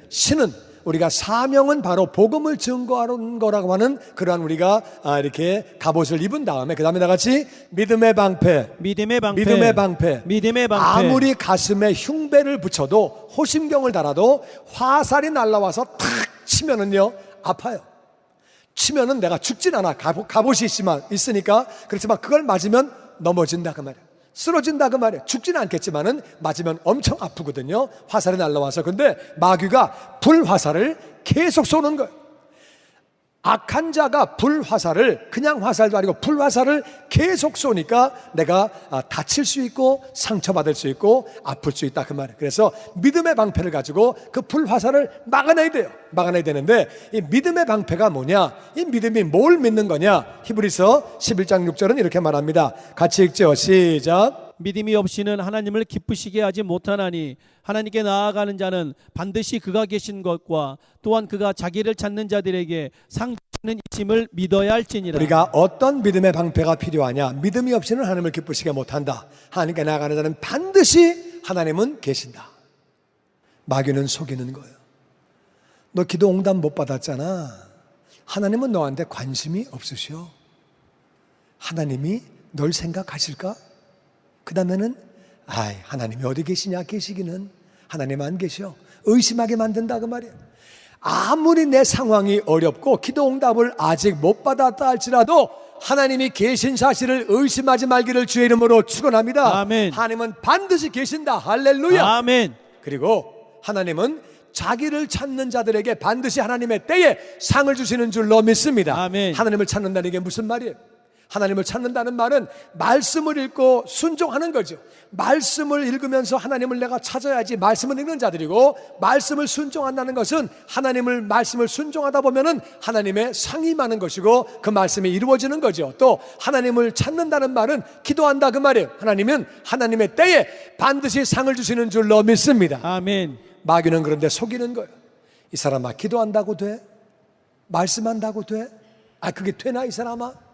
신은, 우리가 사명은 바로 복음을 증거하는 거라고 하는 그러한 우리가 이렇게 갑옷을 입은 다음에, 그 다음에 다 같이 믿음의 방패. 아무리 가슴에 흉배를 붙여도, 호심경을 달아도 화살이 날라와서 탁 치면은요 아파요. 치면은 내가 죽진 않아. 갑옷이 있으니까. 그렇지만 그걸 맞으면 넘어진다 그 말이야. 쓰러진다 그 말이야. 죽지는 않겠지만은 맞으면 엄청 아프거든요. 화살이 날라와서. 근데 마귀가 불화살을 계속 쏘는 거예요. 악한 자가 불화살을, 그냥 화살도 아니고 불화살을 계속 쏘니까 내가 다칠 수 있고 상처받을 수 있고 아플 수 있다, 그 말이에요. 그래서 믿음의 방패를 가지고 그 불화살을 막아내야 돼요. 막아내야 되는데 이 믿음의 방패가 뭐냐? 이 믿음이 뭘 믿는 거냐? 히브리서 11장 6절은 이렇게 말합니다. 같이 읽죠. 시작. 믿음이 없이는 하나님을 기쁘시게 하지 못하나니 하나님께 나아가는 자는 반드시 그가 계신 것과 또한 그가 자기를 찾는 자들에게 상 주시는 이심을 믿어야 할지니라. 우리가 어떤 믿음의 방패가 필요하냐? 믿음이 없이는 하나님을 기쁘시게 못한다. 하나님께 나아가는 자는 반드시 하나님은 계신다. 마귀는 속이는 거예요. 너 기도 응답 못 받았잖아. 하나님은 너한테 관심이 없으셔. 하나님이 널 생각하실까? 그 다음에는 하나님이 어디 계시냐? 계시기는 하나님 안 계셔. 의심하게 만든다, 그 말이에요. 아무리 내 상황이 어렵고 기도 응답을 아직 못 받았다 할지라도 하나님이 계신 사실을 의심하지 말기를 주의 이름으로 축원합니다. 아멘. 하나님은 반드시 계신다. 할렐루야. 아멘. 그리고 하나님은 자기를 찾는 자들에게 반드시 하나님의 때에 상을 주시는 줄로 믿습니다. 아멘. 하나님을 찾는다는 게 무슨 말이에요? 하나님을 찾는다는 말은 말씀을 읽고 순종하는 거죠. 말씀을 읽으면서 하나님을 내가 찾아야지 말씀을 읽는 자들이고, 말씀을 순종한다는 것은 말씀을 순종하다 보면은 하나님의 상이 임하는 것이고 그 말씀이 이루어지는 거죠. 또 하나님을 찾는다는 말은 기도한다, 그 말이에요. 하나님은 하나님의 때에 반드시 상을 주시는 줄로 믿습니다. 아멘. 마귀는 그런데 속이는 거예요. 이 사람아, 기도한다고 돼? 말씀한다고 돼? 그게 되나 이 사람아?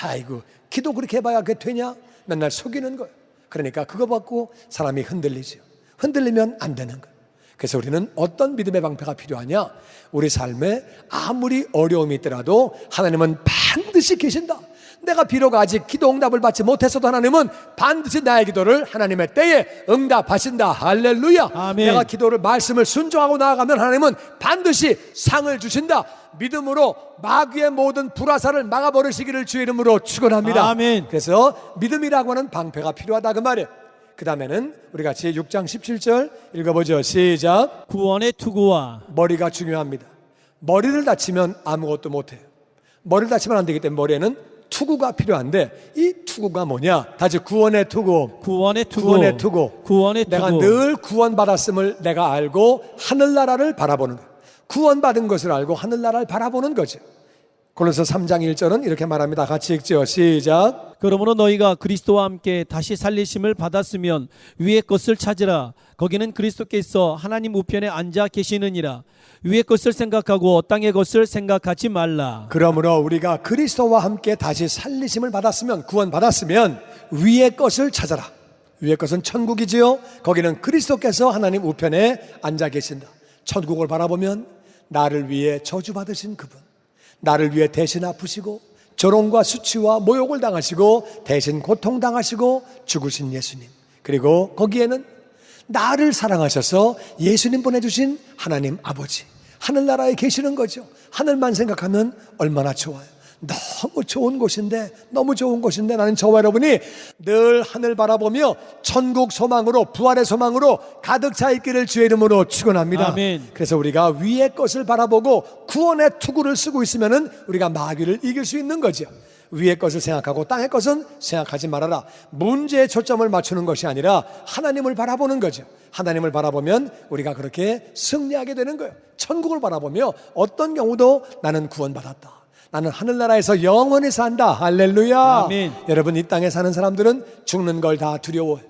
아이고, 기도 그렇게 해봐야 그게 되냐? 맨날 속이는 거예요. 그러니까 그거 받고 사람이 흔들리죠. 흔들리면 안 되는 거예요. 그래서 우리는 어떤 믿음의 방패가 필요하냐? 우리 삶에 아무리 어려움이 있더라도 하나님은 반드시 계신다. 내가 비록 아직 기도 응답을 받지 못했어도 하나님은 반드시 나의 기도를 하나님의 때에 응답하신다. 할렐루야. 아멘. 내가 기도를, 말씀을 순종하고 나아가면 하나님은 반드시 상을 주신다. 믿음으로 마귀의 모든 불화살을 막아버리시기를 주의 이름으로 축원합니다. 아멘. 그래서 믿음이라고 하는 방패가 필요하다, 그 말이에요. 그 다음에는 우리 같이 6장 17절 읽어보죠. 시작. 구원의 투구와 머리가 중요합니다. 머리를 다치면 아무것도 못해요. 머리를 다치면 안 되기 때문에 머리에는 투구가 필요한데, 이 투구가 뭐냐? 다시 구원의 투구. 구원의 투구. 구원의 투구. 구원의 내가 투구. 늘 구원받았음을 내가 알고 하늘나라를 바라보는 거예요. 구원받은 것을 알고 하늘나라를 바라보는 거죠. 골로새 3장 1절은 이렇게 말합니다. 같이 읽죠. 시작. 그러므로 너희가 그리스도와 함께 다시 살리심을 받았으면 위의 것을 찾으라. 거기는 그리스도께서 하나님 우편에 앉아 계시느니라. 위의 것을 생각하고 땅의 것을 생각하지 말라. 그러므로 우리가 그리스도와 함께 다시 살리심을 받았으면, 구원받았으면 위의 것을 찾아라. 위의 것은 천국이지요. 거기는 그리스도께서 하나님 우편에 앉아 계신다. 천국을 바라보면 나를 위해 저주받으신 그분, 나를 위해 대신 아프시고 조롱과 수치와 모욕을 당하시고 대신 고통당하시고 죽으신 예수님, 그리고 거기에는 나를 사랑하셔서 예수님 보내주신 하나님 아버지, 하늘나라에 계시는 거죠. 하늘만 생각하면 얼마나 좋아요. 너무 좋은 곳인데, 너무 좋은 곳인데 나는 저와 여러분이 늘 하늘 바라보며 천국 소망으로, 부활의 소망으로 가득 차 있기를 주의 이름으로 축원합니다. 아멘. 그래서 우리가 위의 것을 바라보고 구원의 투구를 쓰고 있으면은 우리가 마귀를 이길 수 있는 거죠. 위의 것을 생각하고 땅의 것은 생각하지 말아라. 문제에 초점을 맞추는 것이 아니라 하나님을 바라보는 거죠. 하나님을 바라보면 우리가 그렇게 승리하게 되는 거예요. 천국을 바라보며 어떤 경우도 나는 구원받았다, 나는 하늘나라에서 영원히 산다. 할렐루야. 아멘. 여러분, 이 땅에 사는 사람들은 죽는 걸 다 두려워해요.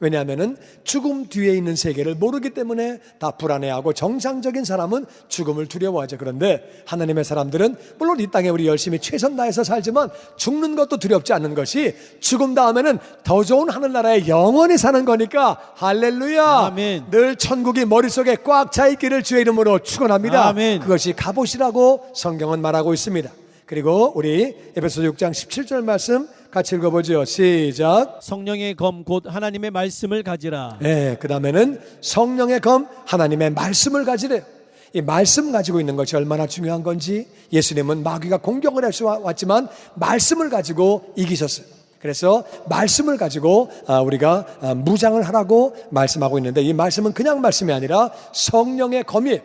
왜냐하면 죽음 뒤에 있는 세계를 모르기 때문에 다 불안해하고, 정상적인 사람은 죽음을 두려워하죠. 그런데 하나님의 사람들은 물론 이 땅에 우리 열심히 최선 다해서 살지만 죽는 것도 두렵지 않는 것이, 죽음 다음에는 더 좋은 하늘나라에 영원히 사는 거니까. 할렐루야. 아멘. 늘 천국이 머릿속에 꽉 차 있기를 주의 이름으로 축원합니다. 아멘. 그것이 갑옷이라고 성경은 말하고 있습니다. 그리고 우리 에베소 6장 17절 말씀 같이 읽어보죠. 시작. 성령의 검 곧 하나님의 말씀을 가지라. 그 다음에는 성령의 검, 하나님의 말씀을 가지래요. 이 말씀 가지고 있는 것이 얼마나 중요한 건지, 예수님은 마귀가 공격을 해왔지만 말씀을 가지고 이기셨어요. 그래서 말씀을 가지고 우리가 무장을 하라고 말씀하고 있는데, 이 말씀은 그냥 말씀이 아니라 성령의 검이에요.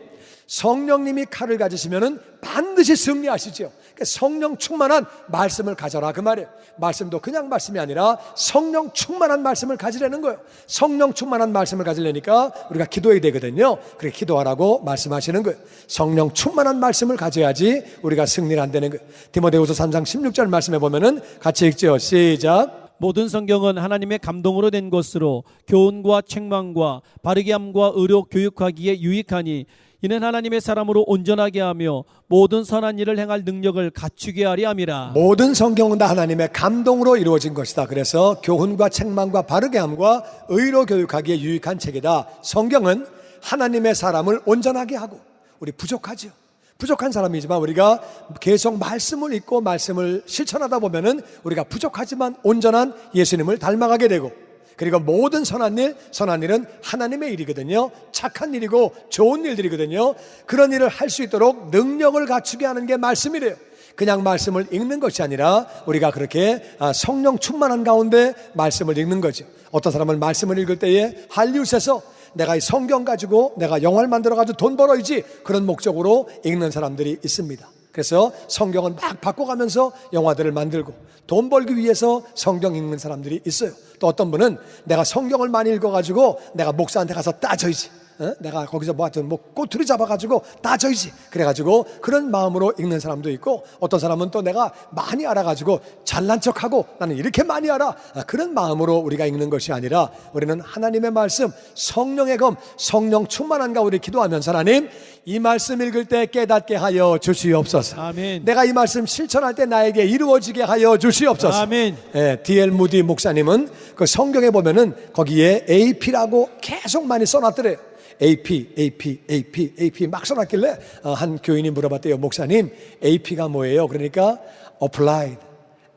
성령님이 칼을 가지시면은 반드시 승리하시죠. 그러니까 성령 충만한 말씀을 가져라 그 말이에요. 말씀도 그냥 말씀이 아니라 성령 충만한 말씀을 가지려는 거예요. 성령 충만한 말씀을 가지려니까 우리가 기도해야 되거든요. 그렇게 기도하라고 말씀하시는 거예요. 성령 충만한 말씀을 가져야지 우리가 승리를 안 되는 거예요. 디모데후서 3장 16절 말씀해 보면은 같이 읽죠. 시작. 모든 성경은 하나님의 감동으로 된 것으로 교훈과 책망과 바르게 함과 의로 교육하기에 유익하니 이는 하나님의 사람으로 온전하게 하며 모든 선한 일을 행할 능력을 갖추게 하리 함이라. 모든 성경은 다 하나님의 감동으로 이루어진 것이다. 그래서 교훈과 책망과 바르게 함과 의로 교육하기에 유익한 책이다. 성경은 하나님의 사람을 온전하게 하고, 우리 부족하죠. 부족한 사람이지만 우리가 계속 말씀을 읽고 말씀을 실천하다 보면은 우리가 부족하지만 온전한 예수님을 닮아가게 되고, 그리고 모든 선한 일은 하나님의 일이거든요. 착한 일이고 좋은 일들이거든요. 그런 일을 할 수 있도록 능력을 갖추게 하는 게 말씀이래요. 그냥 말씀을 읽는 것이 아니라 우리가 그렇게 성령 충만한 가운데 말씀을 읽는 거죠. 어떤 사람은 말씀을 읽을 때에 할리우드에서 내가 이 성경 가지고 내가 영화를 만들어가지고 돈 벌어야지, 그런 목적으로 읽는 사람들이 있습니다. 그래서 성경은 막 바꿔가면서 영화들을 만들고 돈 벌기 위해서 성경 읽는 사람들이 있어요. 또 어떤 분은 내가 성경을 많이 읽어가지고 내가 목사한테 가서 따져야지, 내가 거기서 뭐 하여튼 뭐 꼬투리 잡아가지고 따져야지, 그래가지고 그런 마음으로 읽는 사람도 있고, 어떤 사람은 또 내가 많이 알아가지고 잘난 척하고 나는 이렇게 많이 알아, 그런 마음으로 우리가 읽는 것이 아니라 우리는 하나님의 말씀, 성령의 검, 성령 충만한 가운데 기도하면서 하나님 이 말씀 읽을 때 깨닫게 하여 주시옵소서. 아멘. 내가 이 말씀 실천할 때 나에게 이루어지게 하여 주시옵소서. 아멘. D.L. 무디 목사님은 그 성경에 보면은 거기에 AP라고 계속 많이 써놨더래요. AP 막 써놨길래 한 교인이 물어봤대요. 목사님, AP가 뭐예요? 그러니까 Applied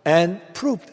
and Proved.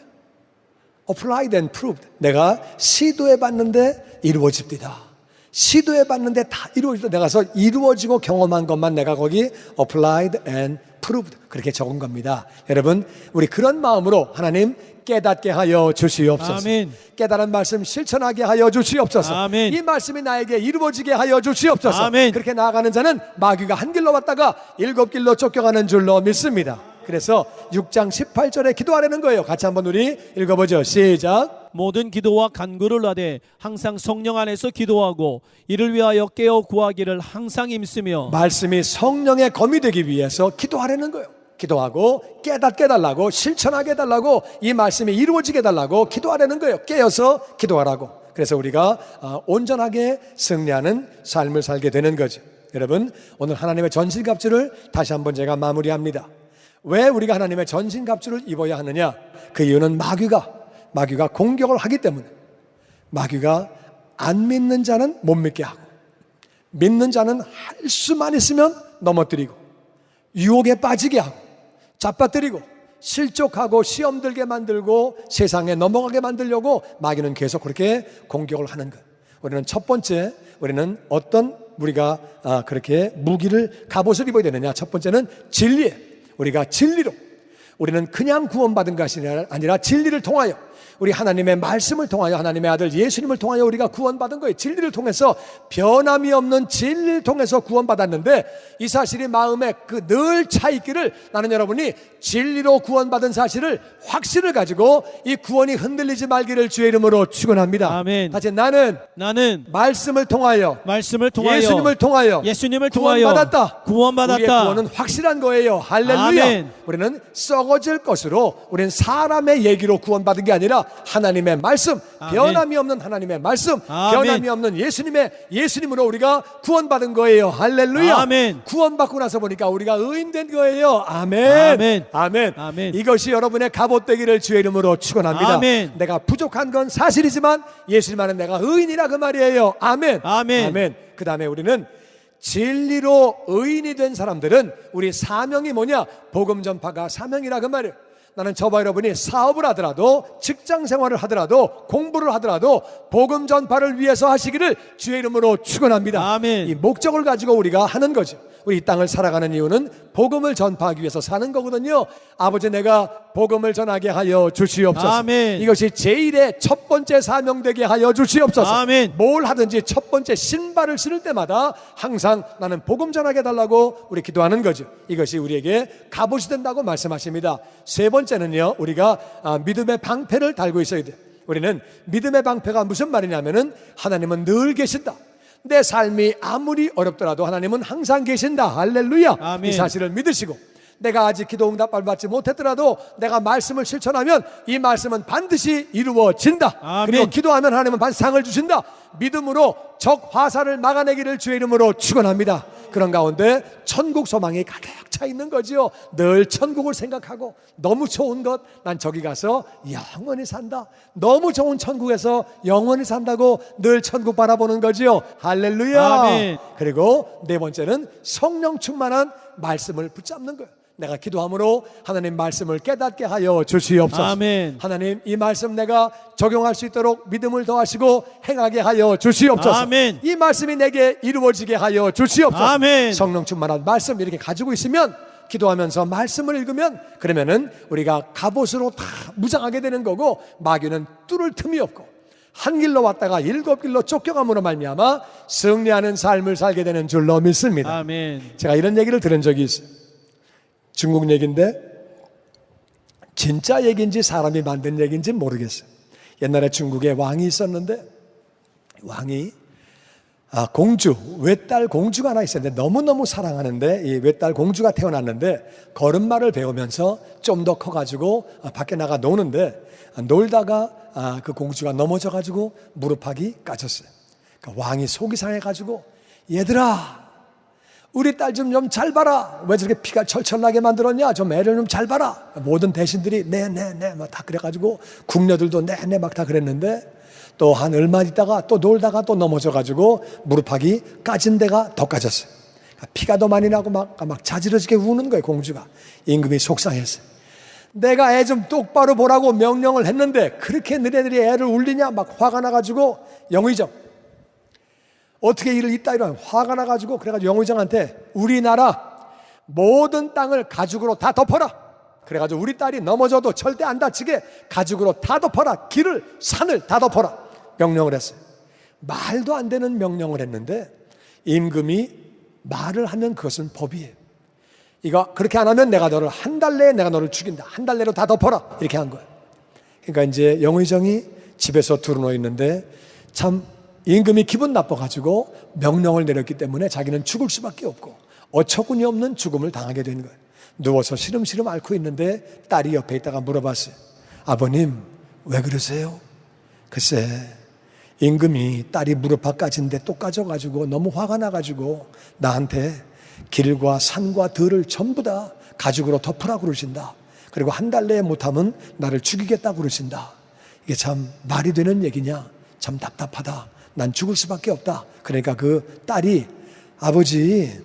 Applied and Proved. 내가 시도해봤는데 이루어집니다. 시도해봤는데 다 이루어집니다. 내가 가서 이루어지고 경험한 것만 내가 거기 Applied and Proved 그렇게 적은 겁니다. 여러분, 우리 그런 마음으로 하나님 깨닫게 하여 주시옵소서. 아멘. 깨달은 말씀 실천하게 하여 주시옵소서. 아멘. 이 말씀이 나에게 이루어지게 하여 주시옵소서. 아멘. 그렇게 나아가는 자는 마귀가 한 길로 왔다가 7길로 쫓겨가는 줄로 믿습니다. 그래서 6장 18절에 기도하라는 거예요. 같이 한번 우리 읽어보죠. 시작. 모든 기도와 간구를 하되 항상 성령 안에서 기도하고 이를 위하여 깨어 구하기를 항상 힘쓰며. 말씀이 성령의 검이 되기 위해서 기도하라는 거예요. 기도하고 깨닫게 해달라고, 실천하게 해달라고, 이 말씀이 이루어지게 해달라고 기도하라는 거예요. 깨어서 기도하라고. 그래서 우리가 온전하게 승리하는 삶을 살게 되는 거죠. 여러분, 오늘 하나님의 전신갑주를 다시 한번 제가 마무리합니다. 왜 우리가 하나님의 전신갑주를 입어야 하느냐? 그 이유는 마귀가 공격을 하기 때문에. 마귀가 안 믿는 자는 못 믿게 하고, 믿는 자는 할 수만 있으면 넘어뜨리고, 유혹에 빠지게 하고, 잡아뜨리고, 실족하고 시험 들게 만들고 세상에 넘어가게 만들려고 마귀는 계속 그렇게 공격을 하는 거예요. 우리는 첫 번째, 우리는 어떤 우리가 그렇게 무기를, 갑옷을 입어야 되느냐? 첫 번째는 진리예요. 우리가 진리로, 우리는 그냥 구원받은 것이 아니라 진리를 통하여, 우리 하나님의 말씀을 통하여, 하나님의 아들 예수님을 통하여 우리가 구원받은 거예요. 진리를 통해서, 변함이 없는 진리를 통해서 구원받았는데, 이 사실이 마음에 그 늘 차있기를, 나는 여러분이 진리로 구원받은 사실을, 확신을 가지고 이 구원이 흔들리지 말기를 주의 이름으로 축원합니다. 아멘. 다시 나는 말씀을 통하여 예수님을 통하여 구원받았다. 우리의 구원은 확실한 거예요. 할렐루야. 아멘. 우리는 썩어질 것으로, 우리는 사람의 얘기로 구원받은 게 아니라 하나님의 말씀, 아멘. 변함이 없는 하나님의 말씀, 아멘. 변함이 없는 예수님으로 우리가 구원받은 거예요. 할렐루야. 아멘. 구원받고 나서 보니까 우리가 의인된 거예요. 아멘. 아멘. 아멘. 아멘. 이것이 여러분의 갑옷 되기를 주의 이름으로 축원합니다. 아멘. 내가 부족한 건 사실이지만 예수님 안에 내가 의인이라 그 말이에요. 아멘. 아멘. 아멘. 그 다음에 우리는 진리로 의인이 된 사람들은 우리 사명이 뭐냐? 복음 전파가 사명이라 그 말이에요. 나는 저와 여러분이 사업을 하더라도, 직장 생활을 하더라도, 공부를 하더라도 복음 전파를 위해서 하시기를 주의 이름으로 축원합니다. 아멘. 이 목적을 가지고 우리가 하는 거죠. 우리 이 땅을 살아가는 이유는 복음을 전파하기 위해서 사는 거거든요. 아버지, 내가 복음을 전하게 하여 주시옵소서. 아멘. 이것이 제일의 첫 번째 사명되게 하여 주시옵소서. 아멘. 뭘 하든지 첫 번째 신발을 신을 때마다 항상 나는 복음 전하게 달라고 우리 기도하는 거죠. 이것이 우리에게 갑옷이 된다고 말씀하십니다. 세 번째는요, 우리가 믿음의 방패를 달고 있어야 돼요. 우리는 믿음의 방패가 무슨 말이냐면은 하나님은 늘 계신다. 내 삶이 아무리 어렵더라도 하나님은 항상 계신다. 할렐루야. 아멘. 이 사실을 믿으시고, 내가 아직 기도 응답을 받지 못했더라도 내가 말씀을 실천하면 이 말씀은 반드시 이루어진다. 아멘. 그리고 기도하면 하나님은 반드시 상을 주신다. 믿음으로 적 화살을 막아내기를 주의 이름으로 축원합니다. 그런 가운데 천국 소망이 가득 차 있는 거지요. 늘 천국을 생각하고, 너무 좋은 것, 난 저기 가서 영원히 산다. 너무 좋은 천국에서 영원히 산다고 늘 천국 바라보는 거지요. 할렐루야. 아멘. 그리고 네 번째는 성령 충만한 말씀을 붙잡는 거예요. 내가 기도함으로 하나님 말씀을 깨닫게 하여 주시옵소서. 아멘. 하나님, 이 말씀 내가 적용할 수 있도록 믿음을 더하시고 행하게 하여 주시옵소서. 아멘. 이 말씀이 내게 이루어지게 하여 주시옵소서. 아멘. 성령 충만한 말씀 이렇게 가지고 있으면, 기도하면서 말씀을 읽으면, 그러면은 우리가 갑옷으로 다 무장하게 되는 거고, 마귀는 뚫을 틈이 없고, 한 길로 왔다가 7길로 쫓겨감으로 말미암아 승리하는 삶을 살게 되는 줄로 믿습니다. 아멘. 제가 이런 얘기를 들은 적이 있어요. 중국 얘기인데 진짜 얘기인지 사람이 만든 얘기인지 모르겠어요. 옛날에 중국에 왕이 있었는데, 왕이 공주, 외딸 공주가 하나 있었는데 너무너무 사랑하는데, 이 외딸 공주가 태어났는데 걸음마를 배우면서 좀 더 커가지고 밖에 나가 노는데, 놀다가 그 공주가 넘어져가지고 무릎팍이 까졌어요. 그러니까 왕이 속이 상해가지고, 얘들아, 우리 딸 좀 잘 봐라. 왜 저렇게 피가 철철 나게 만들었냐? 좀 애를 좀 잘 봐라. 모든 대신들이 네 막 다 그래가지고, 궁녀들도 네 막 다 그랬는데, 또 한 얼마 있다가 또 놀다가 또 넘어져가지고 무릎팍이 까진 데가 더 까졌어요. 피가 더 많이 나고 막 자지러지게 우는 거예요. 공주가. 임금이 속상했어요. 내가 애 좀 똑바로 보라고 명령을 했는데 그렇게 너네들이 애를 울리냐? 막 화가 나가지고 영의정, 어떻게 일을 이따위로 화가 나가지고, 그래가지고 영의정한테 우리나라 모든 땅을 가죽으로 다 덮어라. 그래가지고 우리 딸이 넘어져도 절대 안 다치게 가죽으로 다 덮어라. 길을, 산을 다 덮어라. 명령을 했어요. 말도 안 되는 명령을 했는데, 임금이 말을 하면 그것은 법이에요. 이거 그렇게 안 하면 내가 너를 한 달 내에 내가 너를 죽인다. 한 달 내로 다 덮어라. 이렇게 한 거예요. 그러니까 이제 영의정이 집에서 두루누워 있는데, 참 임금이 기분 나빠가지고 명령을 내렸기 때문에 자기는 죽을 수밖에 없고 어처구니 없는 죽음을 당하게 된 거예요. 누워서 시름시름 앓고 있는데 딸이 옆에 있다가 물어봤어요. 아버님, 왜 그러세요? 글쎄, 임금이 딸이 무릎팍 까진데 또 까져가지고 너무 화가 나가지고 나한테 길과 산과 들을 전부 다 가죽으로 덮으라고 그러신다. 그리고 한 달 내에 못하면 나를 죽이겠다고 그러신다. 이게 참 말이 되는 얘기냐? 참 답답하다. 난 죽을 수밖에 없다. 그러니까 그 딸이, 아버지,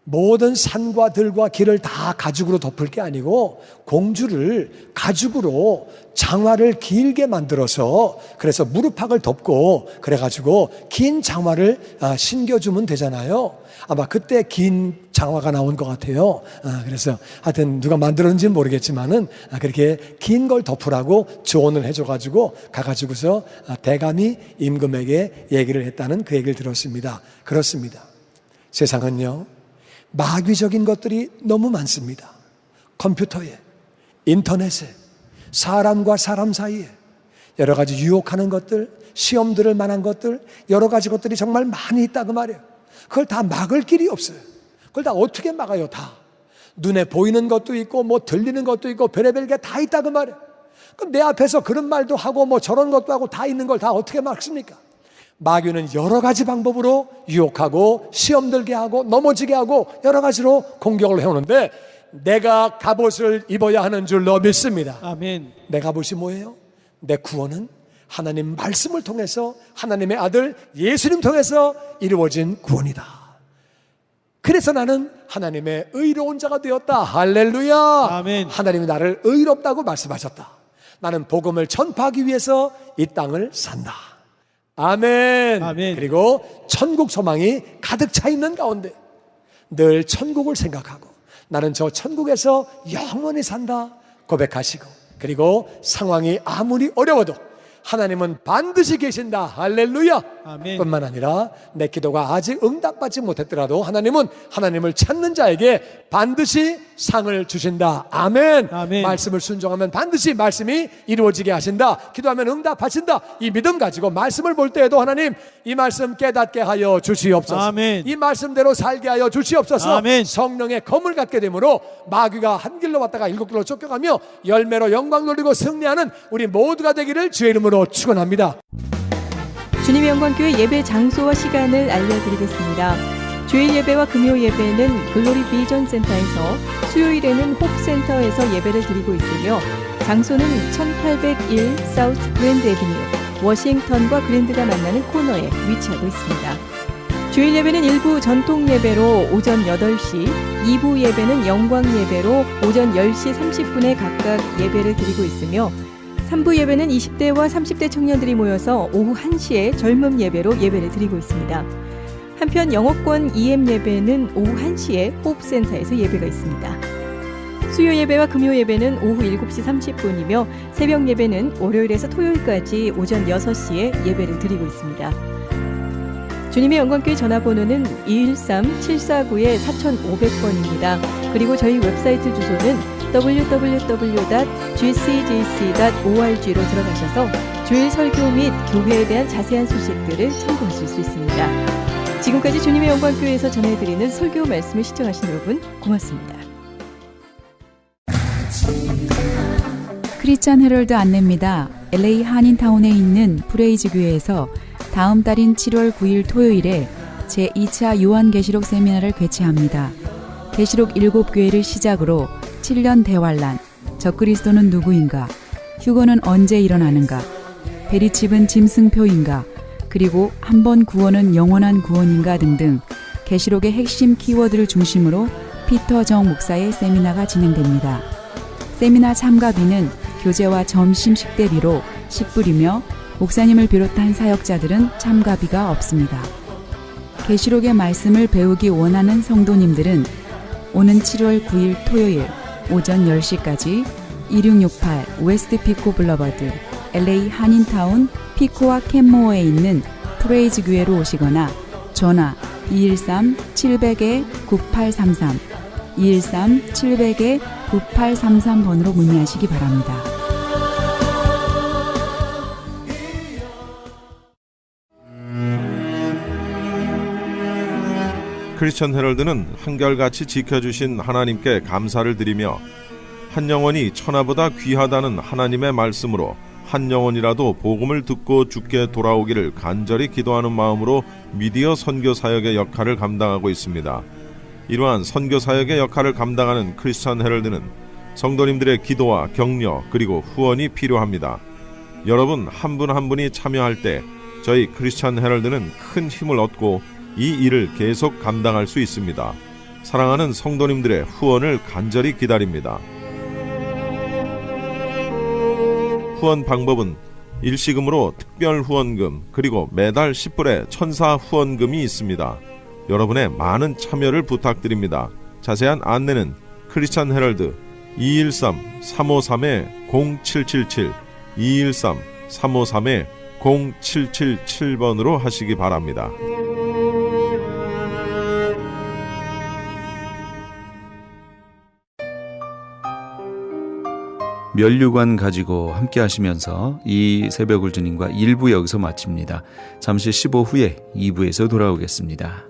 모든 산과 들과 길을 다 가죽으로 덮을 게 아니고 공주를 가죽으로 장화를 길게 만들어서, 그래서 무릎팍을 덮고 그래가지고 긴 장화를 신겨주면 되잖아요. 아마 그때 긴 장화가 나온 것 같아요. 그래서 하여튼 누가 만들었는지는 모르겠지만은 그렇게 긴 걸 덮으라고 조언을 해줘가지고 가가지고서 대감이 임금에게 얘기를 했다는 그 얘기를 들었습니다. 그렇습니다. 세상은요, 마귀적인 것들이 너무 많습니다. 컴퓨터에, 인터넷에, 사람과 사람 사이에 여러 가지 유혹하는 것들, 시험 들을 만한 것들, 여러 가지 것들이 정말 많이 있다 그 말이에요. 그걸 다 막을 길이 없어요. 그걸 다 어떻게 막아요? 다 눈에 보이는 것도 있고 뭐 들리는 것도 있고 별의별 게 다 있다 그 말이에요. 그럼 내 앞에서 그런 말도 하고 뭐 저런 것도 하고 다 있는 걸 다 어떻게 막습니까? 마귀는 여러 가지 방법으로 유혹하고 시험 들게 하고 넘어지게 하고 여러 가지로 공격을 해오는데, 내가 갑옷을 입어야 하는 줄로 믿습니다. 아멘. 내 갑옷이 뭐예요? 내 구원은 하나님 말씀을 통해서, 하나님의 아들 예수님 통해서 이루어진 구원이다. 그래서 나는 하나님의 의로운 자가 되었다. 할렐루야. 아멘. 하나님이 나를 의롭다고 말씀하셨다. 나는 복음을 전파하기 위해서 이 땅을 산다. 아멘. 아멘. 그리고 천국 소망이 가득 차 있는 가운데 늘 천국을 생각하고 나는 저 천국에서 영원히 산다 고백하시고, 그리고 상황이 아무리 어려워도 하나님은 반드시 계신다, 할렐루야, 아멘. 뿐만 아니라 내 기도가 아직 응답받지 못했더라도 하나님은 하나님을 찾는 자에게 반드시 상을 주신다, 아멘. 아멘. 말씀을 순종하면 반드시 말씀이 이루어지게 하신다, 기도하면 응답하신다, 이 믿음 가지고 말씀을 볼 때에도 하나님 이 말씀 깨닫게 하여 주시옵소서. 아멘. 이 말씀대로 살게 하여 주시옵소서. 아멘. 성령의 검을 갖게 되므로 마귀가 한 길로 왔다가 일곱 길로 쫓겨가며 열매로 영광 돌리고 승리하는 우리 모두가 되기를 주의 이름으로 축원합니다. 주님의 영광교회 예배 장소와 시간을 알려드리겠습니다. 주일 예배와 금요 예배는 글로리 비전 센터에서, 수요일에는 홉센터에서 예배를 드리고 있으며, 장소는 1801 사우스 그랜드 애비뉴, 워싱턴과 그랜드가 만나는 코너에 위치하고 있습니다. 주일 예배는 일부 전통 예배로 오전 8시, 2부 예배는 영광 예배로 오전 10시 30분에 각각 예배를 드리고 있으며, 3부 예배는 20대와 30대 청년들이 모여서 오후 1시에 젊음 예배로 예배를 드리고 있습니다. 한편 영어권 EM 예배는 오후 1시에 호흡센터에서 예배가 있습니다. 수요 예배와 금요 예배는 오후 7시 30분이며 새벽 예배는 월요일에서 토요일까지 오전 6시에 예배를 드리고 있습니다. 주님의 영광교회 전화번호는 213-749-4500번입니다. 그리고 저희 웹사이트 주소는 www.gcjc.org로 들어가셔서 주일 설교 및 교회에 대한 자세한 소식들을 참고하실 수 있습니다. 지금까지 주님의 영광교회에서 전해드리는 설교 말씀을 시청하신 여러분 고맙습니다. 크리스찬 헤럴드 안내입니다. LA 한인타운에 있는 프레이즈 교회에서 다음 달인 7월 9일 토요일에 제2차 요한계시록 세미나를 개최합니다. 계시록 7교회를 시작으로 7년 대환란, 적그리스도는 누구인가, 휴거는 언제 일어나는가, 베리칩은 짐승표인가, 그리고 한 번 구원은 영원한 구원인가 등등 계시록의 핵심 키워드를 중심으로 피터 정 목사의 세미나가 진행됩니다. 세미나 참가비는 교재와 점심 식대비로 10불이며 목사님을 비롯한 사역자들은 참가비가 없습니다. 계시록의 말씀을 배우기 원하는 성도님들은 오는 7월 9일 토요일 오전 10시까지 2668 웨스트 피코 블러버드 LA 한인타운 피코와 캔모어에 있는 프레이즈 교회로 오시거나 전화 213-700-9833 213-700-9833번으로 문의하시기 바랍니다. 크리스천 헤럴드는 한결같이 지켜주신 하나님께 감사를 드리며 한 영혼이 천하보다 귀하다는 하나님의 말씀으로 한 영혼이라도 복음을 듣고 주께 돌아오기를 간절히 기도하는 마음으로 미디어 선교 사역의 역할을 감당하고 있습니다. 이러한 선교 사역의 역할을 감당하는 크리스천 헤럴드는 성도님들의 기도와 격려 그리고 후원이 필요합니다. 여러분 한 분 한 분이 참여할 때 저희 크리스천 헤럴드는 큰 힘을 얻고 이 일을 계속 감당할 수 있습니다. 사랑하는 성도님들의 후원을 간절히 기다립니다. 후원 방법은 일시금으로 특별 후원금 그리고 매달 10불의 천사 후원금이 있습니다. 여러분의 많은 참여를 부탁드립니다. 자세한 안내는 크리스천 헤럴드 213-353-0777 213-353-0777번으로 하시기 바랍니다. 면류관 가지고 함께 하시면서 이 새벽을 주님과 1부 여기서 마칩니다. 잠시 15 후에 2부에서 돌아오겠습니다.